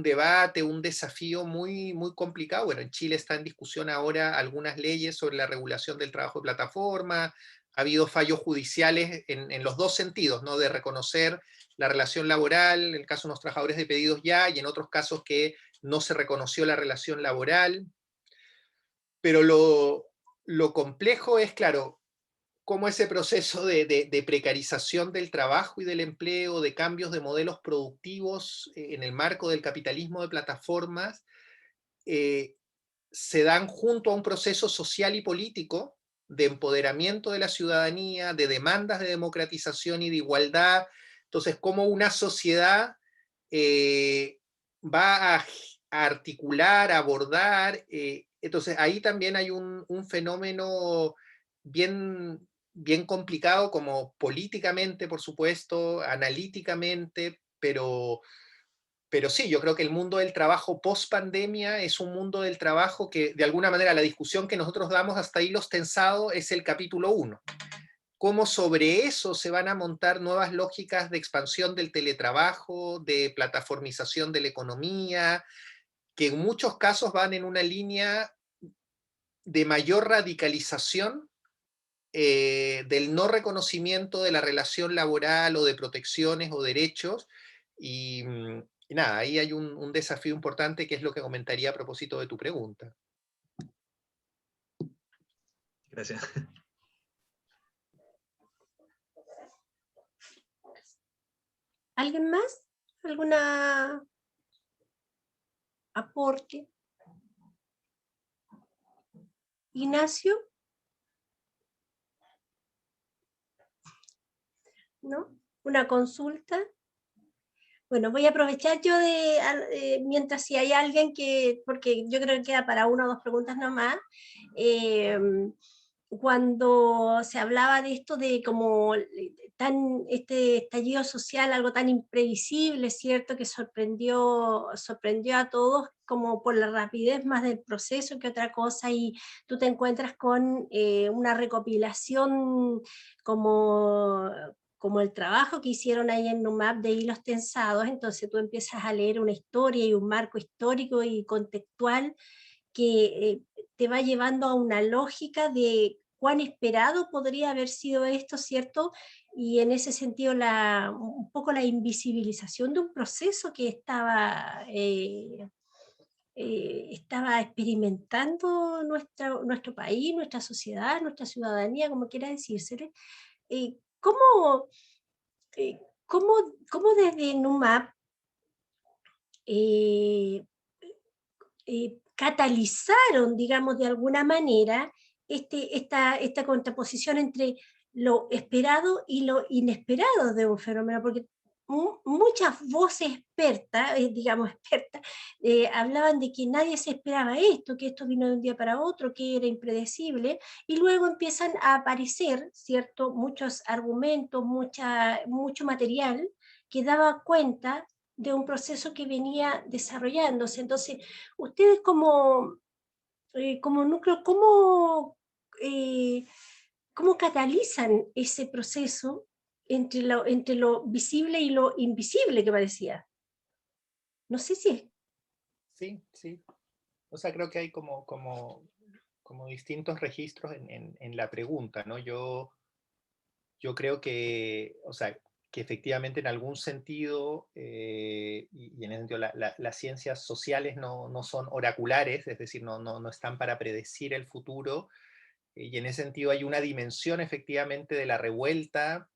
debate, un desafío muy, muy complicado. Bueno, en Chile está en discusión ahora algunas leyes sobre la regulación del trabajo de plataforma, ha habido fallos judiciales en los dos sentidos, ¿no? De reconocer la relación laboral, en el caso de los trabajadores de pedidos ya, y en otros casos que no se reconoció la relación laboral. Pero lo complejo es, claro, cómo ese proceso de precarización del trabajo y del empleo, de cambios de modelos productivos en el marco del capitalismo de plataformas, se dan junto a un proceso social y político de empoderamiento de la ciudadanía, de demandas de democratización y de igualdad. Entonces, cómo una sociedad va a articular, a abordar. Entonces, ahí también hay un fenómeno bien, bien complicado, como políticamente, por supuesto, analíticamente, pero sí, yo creo que el mundo del trabajo post pandemia es un mundo del trabajo que, de alguna manera, la discusión que nosotros damos hasta hilos tensados es el capítulo 1. Cómo sobre eso se van a montar nuevas lógicas de expansión del teletrabajo, de plataformización de la economía, que en muchos casos van en una línea de mayor radicalización del no reconocimiento de la relación laboral o de protecciones o derechos. Y nada, ahí hay un desafío importante que es lo que comentaría a propósito de tu pregunta. Gracias. ¿Alguien más? ¿Alguna aporte? Ignacio, ¿no? ¿Una consulta? Bueno, voy a aprovechar yo mientras si hay alguien que, porque yo creo que queda para una o dos preguntas nomás, cuando se hablaba de esto de como este estallido social, algo tan imprevisible, ¿cierto? Que sorprendió a todos como por la rapidez más del proceso que otra cosa, y tú te encuentras con una recopilación como el trabajo que hicieron ahí en NUMAP de hilos tensados. Entonces tú empiezas a leer una historia y un marco histórico y contextual que te va llevando a una lógica de cuán esperado podría haber sido esto, ¿cierto? Y en ese sentido un poco la invisibilización de un proceso que estaba experimentando nuestro país, nuestra sociedad, nuestra ciudadanía, como quiera decírsele. ¿Cómo, eh, cómo, cómo desde NUMAP catalizaron, digamos, de alguna manera esta contraposición entre lo esperado y lo inesperado de un fenómeno? Porque muchas voces expertas, digamos expertas, hablaban de que nadie se esperaba esto, que esto vino de un día para otro, que era impredecible, y luego empiezan a aparecer, ¿cierto?, muchos argumentos, mucho material que daba cuenta de un proceso que venía desarrollándose. Entonces, ustedes como núcleo, ¿cómo catalizan ese proceso entre lo visible y lo invisible que parecía. No sé si es... Sí, sí. O sea, creo que hay como distintos registros en la pregunta, ¿no? Yo creo que, o sea, que efectivamente en algún sentido, y en ese sentido las ciencias sociales no son oraculares, es decir, no están para predecir el futuro, y en ese sentido hay una dimensión efectivamente de la revuelta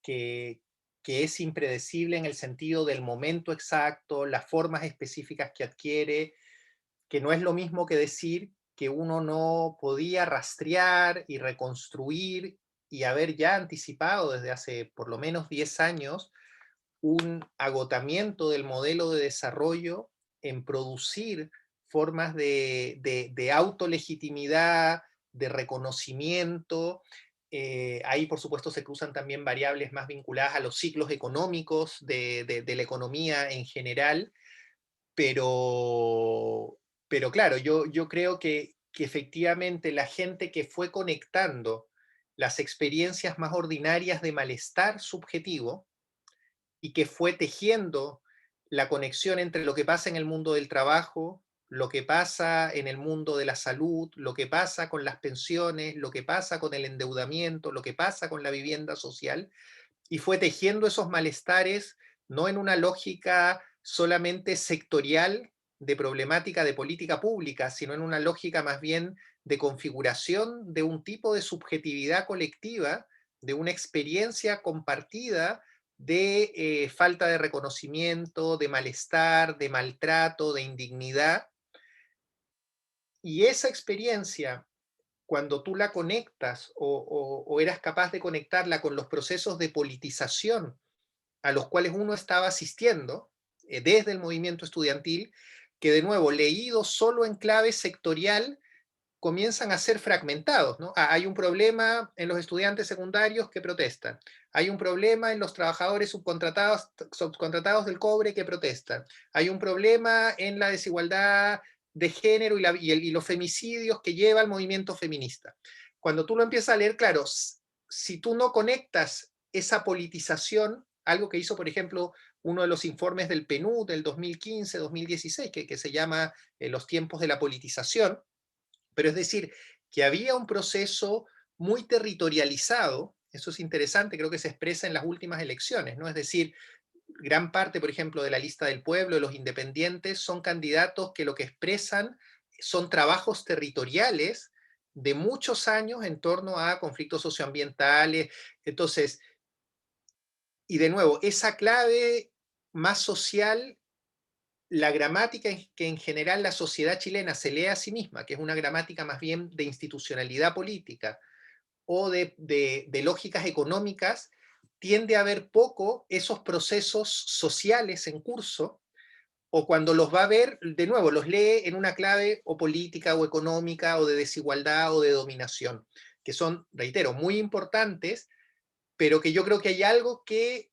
que, que es impredecible en el sentido del momento exacto, las formas específicas que adquiere, que no es lo mismo que decir que uno no podía rastrear y reconstruir y haber ya anticipado desde hace por lo menos 10 años un agotamiento del modelo de desarrollo en producir formas de autolegitimidad, de reconocimiento. Ahí, por supuesto, se cruzan también variables más vinculadas a los ciclos económicos de la economía en general, pero claro, yo creo que efectivamente la gente que fue conectando las experiencias más ordinarias de malestar subjetivo y que fue tejiendo la conexión entre lo que pasa en el mundo del trabajo, lo que pasa en el mundo de la salud, lo que pasa con las pensiones, lo que pasa con el endeudamiento, lo que pasa con la vivienda social, y fue tejiendo esos malestares no en una lógica solamente sectorial de problemática de política pública, sino en una lógica más bien de configuración de un tipo de subjetividad colectiva, de una experiencia compartida de falta de reconocimiento, de malestar, de maltrato, de indignidad. Y esa experiencia, cuando tú la conectas o eras capaz de conectarla con los procesos de politización a los cuales uno estaba asistiendo desde el movimiento estudiantil, que de nuevo, leídos solo en clave sectorial, comienzan a ser fragmentados, ¿no? Hay un problema en los estudiantes secundarios que protestan, hay un problema en los trabajadores subcontratados del cobre que protestan, hay un problema en la desigualdad de género y los femicidios que lleva el movimiento feminista. Cuando tú lo empiezas a leer, claro, si tú no conectas esa politización, algo que hizo, por ejemplo, uno de los informes del PNUD del 2015-2016, que se llama Los tiempos de la politización, pero es decir, que había un proceso muy territorializado, eso es interesante, creo que se expresa en las últimas elecciones, ¿no? Es decir, gran parte, por ejemplo, de la lista del pueblo, de los independientes, son candidatos que lo que expresan son trabajos territoriales de muchos años en torno a conflictos socioambientales. Entonces, y de nuevo, esa clave más social, la gramática que en general la sociedad chilena se lee a sí misma, que es una gramática más bien de institucionalidad política o de lógicas económicas, tiende a ver poco esos procesos sociales en curso, o cuando los va a ver, de nuevo, los lee en una clave o política o económica o de desigualdad o de dominación, que son, reitero, muy importantes, pero que yo creo que hay algo que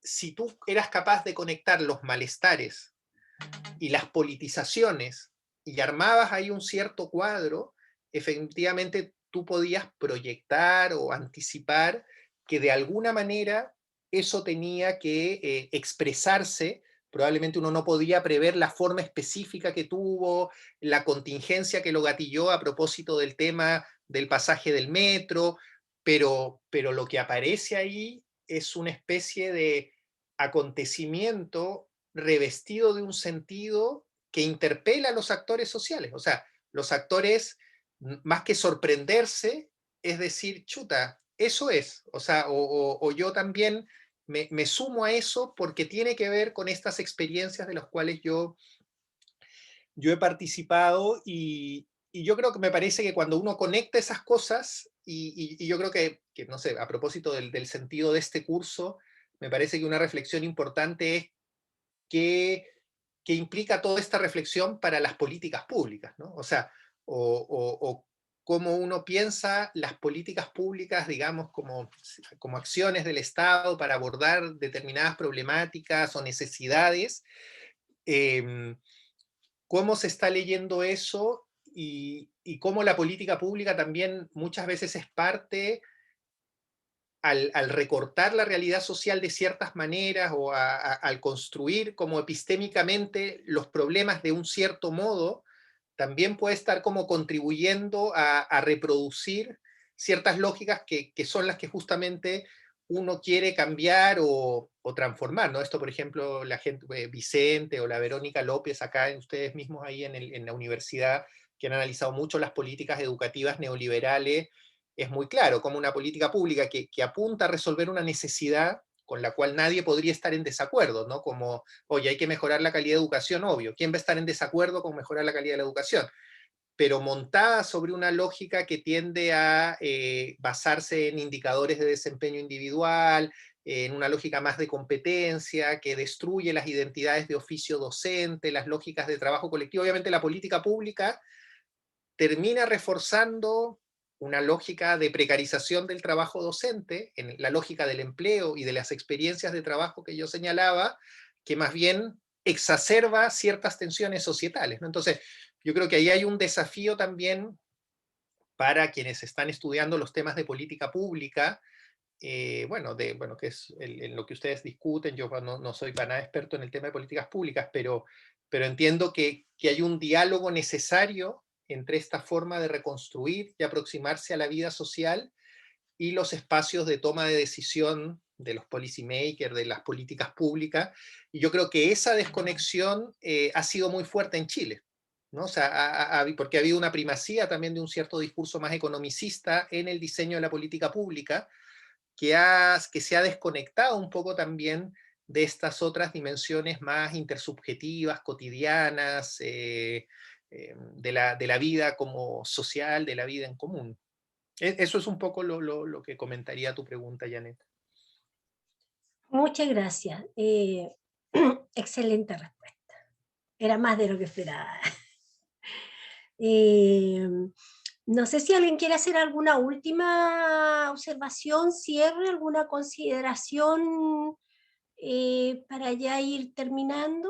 si tú eras capaz de conectar los malestares y las politizaciones y armabas ahí un cierto cuadro, efectivamente tú podías proyectar o anticipar que de alguna manera eso tenía que expresarse. Probablemente uno no podía prever la forma específica que tuvo, la contingencia que lo gatilló a propósito del tema del pasaje del metro, pero lo que aparece ahí es una especie de acontecimiento revestido de un sentido que interpela a los actores sociales. O sea, los actores, más que sorprenderse, es decir, chuta, eso es. O sea, o yo también me sumo a eso porque tiene que ver con estas experiencias de las cuales yo he participado y yo creo que me parece que cuando uno conecta esas cosas, y yo creo que, no sé, a propósito del sentido de este curso, me parece que una reflexión importante es que implica toda esta reflexión para las políticas públicas, ¿no? O sea, o cómo uno piensa las políticas públicas, digamos, como acciones del Estado para abordar determinadas problemáticas o necesidades, eh, cómo se está leyendo eso y cómo la política pública también muchas veces es parte al recortar la realidad social de ciertas maneras o al construir como epistémicamente los problemas de un cierto modo, también puede estar como contribuyendo a reproducir ciertas lógicas que son las que justamente uno quiere cambiar o transformar, ¿no? Esto, por ejemplo, la gente, Vicente o la Verónica López, acá ustedes mismos ahí en la universidad, que han analizado mucho las políticas educativas neoliberales, es muy claro, como una política pública que apunta a resolver una necesidad con la cual nadie podría estar en desacuerdo, ¿no? Como, oye, hay que mejorar la calidad de educación, obvio. ¿Quién va a estar en desacuerdo con mejorar la calidad de la educación? Pero montada sobre una lógica que tiende a basarse en indicadores de desempeño individual, en una lógica más de competencia, que destruye las identidades de oficio docente, las lógicas de trabajo colectivo. Obviamente la política pública termina reforzando una lógica de precarización del trabajo docente, en la lógica del empleo y de las experiencias de trabajo que yo señalaba, que más bien exacerba ciertas tensiones societales, ¿no? Entonces, yo creo que ahí hay un desafío también para quienes están estudiando los temas de política pública, bueno, que es en lo que ustedes discuten. Yo no soy para nada experto en el tema de políticas públicas, pero entiendo que hay un diálogo necesario entre esta forma de reconstruir y aproximarse a la vida social y los espacios de toma de decisión de los policymakers, de las políticas públicas, y yo creo que esa desconexión ha sido muy fuerte en Chile, ¿no? O sea, porque ha habido una primacía también de un cierto discurso más economicista en el diseño de la política pública, que se ha desconectado un poco también de estas otras dimensiones más intersubjetivas, cotidianas, de la vida como social, de la vida en común. Eso es un poco lo que comentaría tu pregunta, Janet. Muchas gracias. Excelente respuesta. Era más de lo que esperaba. Eh, no sé si alguien quiere hacer alguna última observación, cierre, alguna consideración para ya ir terminando.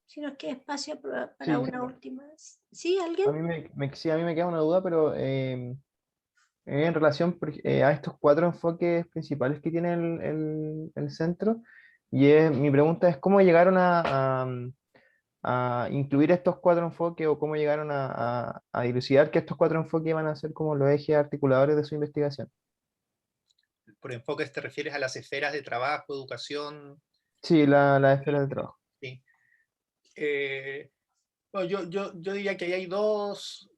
Si nos queda espacio para Sí, una última. ¿Sí, alguien? a mí sí, a mí me queda una duda, pero en relación a estos cuatro enfoques principales que tiene el centro, mi pregunta es cómo llegaron a incluir estos cuatro enfoques o cómo llegaron a dilucidar que estos cuatro enfoques van a ser como los ejes articuladores de su investigación. Por enfoques te refieres a las esferas de trabajo, educación. Sí, la esfera de trabajo. Sí. Bueno, yo diría que ahí hay dos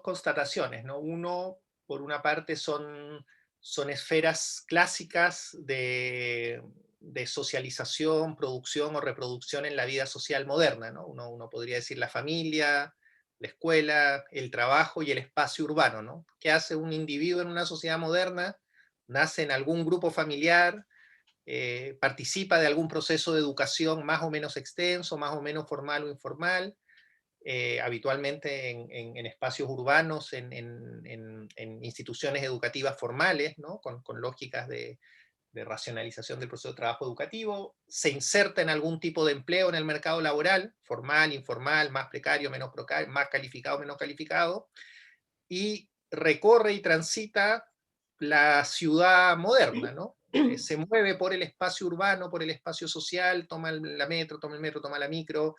constataciones, ¿no? Uno, por una parte, son esferas clásicas de socialización, producción o reproducción en la vida social moderna, ¿no? Uno podría decir la familia, la escuela, el trabajo y el espacio urbano, ¿no? ¿Qué hace un individuo en una sociedad moderna? Nace en algún grupo familiar, participa de algún proceso de educación más o menos extenso, más o menos formal o informal, habitualmente en espacios urbanos, en instituciones educativas formales, ¿no? con lógicas de racionalización del proceso de trabajo educativo, se inserta en algún tipo de empleo en el mercado laboral, formal, informal, más precario, menos precario, más calificado, menos calificado, y recorre y transita la ciudad moderna, ¿no? Se mueve por el espacio urbano, por el espacio social, toma la metro, toma el metro, toma la micro,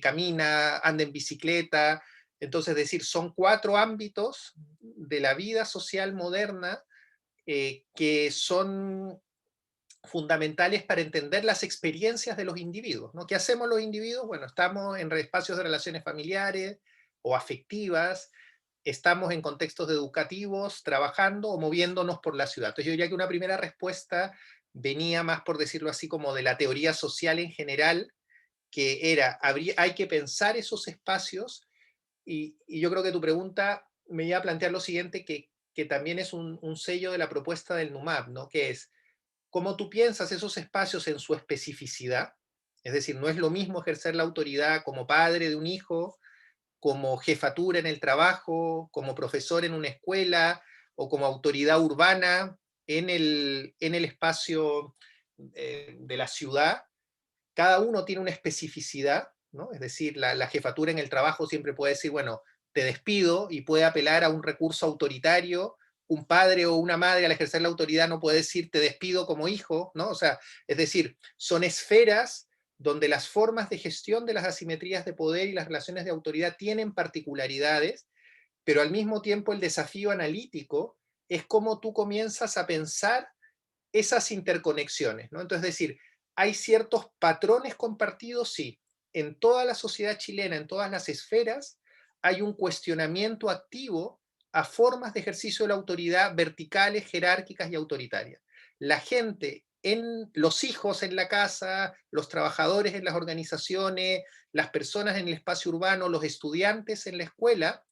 camina, anda en bicicleta. Entonces, es decir, son cuatro ámbitos de la vida social moderna que son fundamentales para entender las experiencias de los individuos, ¿no? ¿Qué hacemos los individuos? Bueno, estamos en espacios de relaciones familiares o afectivas, estamos en contextos educativos, trabajando o moviéndonos por la ciudad. Entonces yo diría que una primera respuesta venía más, por decirlo así, como de la teoría social en general, que era, hay que pensar esos espacios, y yo creo que tu pregunta me iba a plantear lo siguiente, que también es un sello de la propuesta del NUMAP, ¿no? Que es, cómo tú piensas esos espacios en su especificidad, es decir, no es lo mismo ejercer la autoridad como padre de un hijo, como jefatura en el trabajo, como profesor en una escuela o como autoridad urbana en el espacio de la ciudad. Cada uno tiene una especificidad, ¿no? Es decir, la jefatura en el trabajo siempre puede decir, bueno, te despido, y puede apelar a un recurso autoritario un padre o una madre al ejercer la autoridad no puede decir te despido como hijo, ¿no? O sea, es decir, son esferas donde las formas de gestión de las asimetrías de poder y las relaciones de autoridad tienen particularidades, pero al mismo tiempo el desafío analítico es cómo tú comienzas a pensar esas interconexiones, ¿no? Entonces, es decir, hay ciertos patrones compartidos, sí. En toda la sociedad chilena, en todas las esferas, hay un cuestionamiento activo a formas de ejercicio de la autoridad verticales, jerárquicas y autoritarias. La gente, los hijos en la casa, los trabajadores en las organizaciones, las personas en el espacio urbano, los estudiantes en la escuela,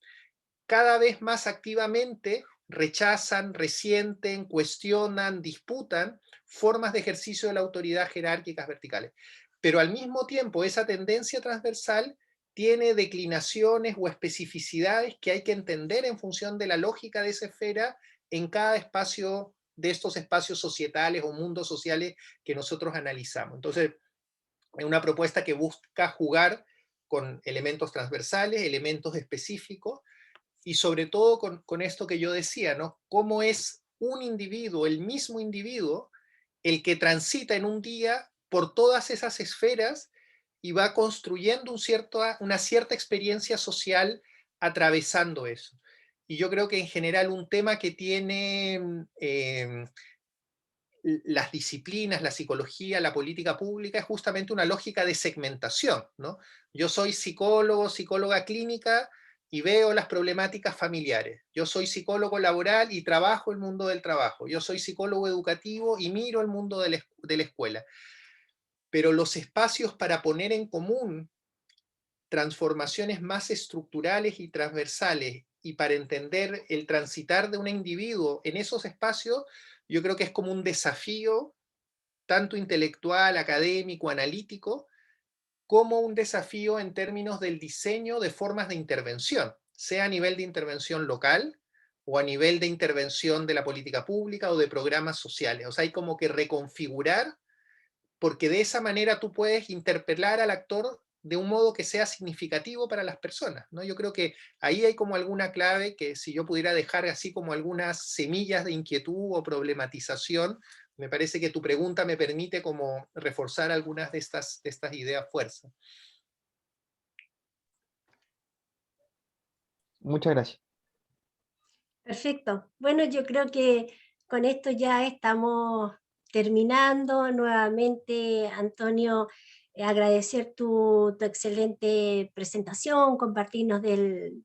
cada vez más activamente rechazan, resienten, cuestionan, disputan formas de ejercicio de la autoridad jerárquicas verticales. Pero al mismo tiempo, esa tendencia transversal tiene declinaciones o especificidades que hay que entender en función de la lógica de esa esfera en cada espacio de estos espacios societales o mundos sociales que nosotros analizamos. Entonces, es una propuesta que busca jugar con elementos transversales, elementos específicos, y sobre todo con esto que yo decía, ¿no? Cómo es un individuo, el mismo individuo, el que transita en un día por todas esas esferas y va construyendo una cierta experiencia social atravesando eso. Y yo creo que en general un tema que tiene las disciplinas, la psicología, la política pública, es justamente una lógica de segmentación, ¿no? Yo soy psicólogo, psicóloga clínica, y veo las problemáticas familiares. Yo soy psicólogo laboral y trabajo el mundo del trabajo. Yo soy psicólogo educativo y miro el mundo de la escuela. Pero los espacios para poner en común transformaciones más estructurales y transversales y para entender el transitar de un individuo en esos espacios, yo creo que es como un desafío tanto intelectual, académico, analítico, como un desafío en términos del diseño de formas de intervención, sea a nivel de intervención local o a nivel de intervención de la política pública o de programas sociales. O sea, hay como que reconfigurar, porque de esa manera tú puedes interpelar al actor de un modo que sea significativo para las personas, ¿no? Yo creo que ahí hay como alguna clave que si yo pudiera dejar así como algunas semillas de inquietud o problematización, me parece que tu pregunta me permite como reforzar algunas de estas ideas fuerza. Muchas gracias. Perfecto. Bueno, yo creo que con esto ya estamos terminando. Nuevamente, Antonio, agradecer tu excelente presentación, compartirnos del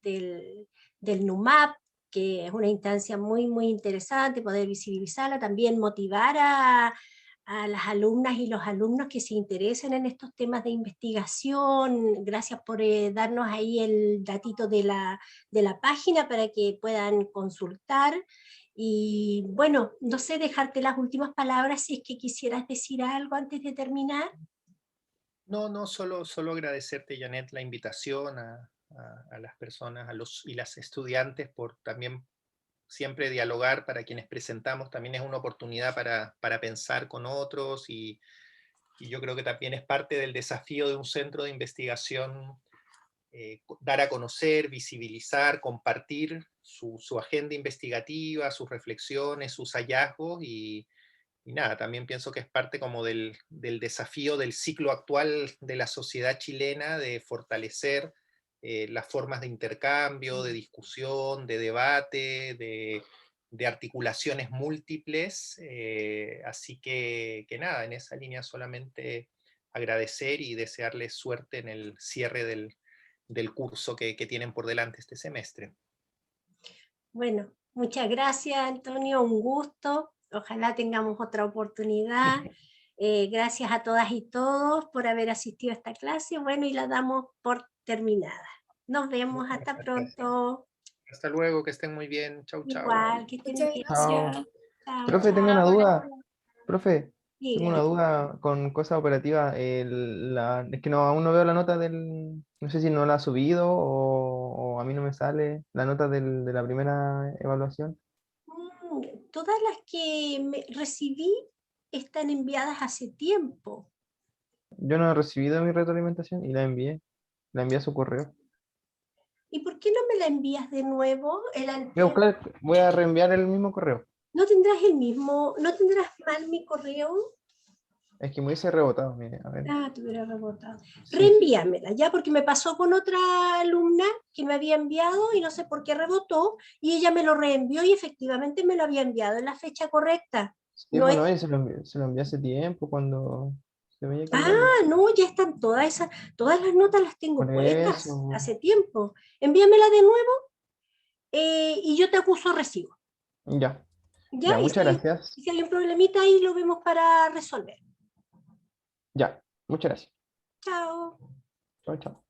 NUMAP, que es una instancia muy, muy interesante, poder visibilizarla, también motivar a las alumnas y los alumnos que se interesen en estos temas de investigación. Gracias por darnos ahí el datito de la página para que puedan consultar. Y bueno, no sé, dejarte las últimas palabras si es que quisieras decir algo antes de terminar. No, solo agradecerte, Janet, la invitación a las personas y las estudiantes por también siempre dialogar. Para quienes presentamos también es una oportunidad para pensar con otros y yo creo que también es parte del desafío de un centro de investigación, dar a conocer, visibilizar, compartir su agenda investigativa, sus reflexiones, sus hallazgos y nada, también pienso que es parte como del desafío del ciclo actual de la sociedad chilena de fortalecer las formas de intercambio, de discusión, de debate, de articulaciones múltiples. Así que nada, en esa línea solamente agradecer y desearles suerte en el cierre del curso que tienen por delante este semestre. Bueno, muchas gracias, Antonio, un gusto. Ojalá tengamos otra oportunidad. Gracias a todas y todos por haber asistido a esta clase. Bueno, y la damos por terminada. Nos vemos, hasta pronto. Hasta luego, que estén muy bien. Chau, chau. Igual, que estén Muchas bien. Chao. gracias. Chao, Profe, tengo una chao. duda. Profe, tengo una Diga. duda con cosas operativas. Es que no, aún no veo la nota no sé si no la ha subido o a mí no me sale la nota de la primera evaluación. Todas las que recibí están enviadas hace tiempo. Yo no he recibido mi retroalimentación y la envié a su correo. ¿Y por qué no me la envías de nuevo? Voy a reenviar el mismo correo. ¿No tendrás el mismo, no tendrás mal mi correo? Es que me hubiese rebotado, mire, a ver. Ah, te hubiera rebotado. Sí. Reenvíamela, ya, porque me pasó con otra alumna que me había enviado y no sé por qué rebotó, y ella me lo reenvió y efectivamente me lo había enviado en la fecha correcta. Sí, No bueno, es... y se lo envié hace tiempo cuando se veía que enviarlo. Ah, no, ya están todas las notas las tengo Por puestas eso. hace tiempo. Envíamela de nuevo y yo te acuso recibo. Ya, ¿Ya? ya, muchas gracias. Y si hay un problemita ahí lo vemos para resolver. Ya, muchas gracias. Chao. Chao, chao.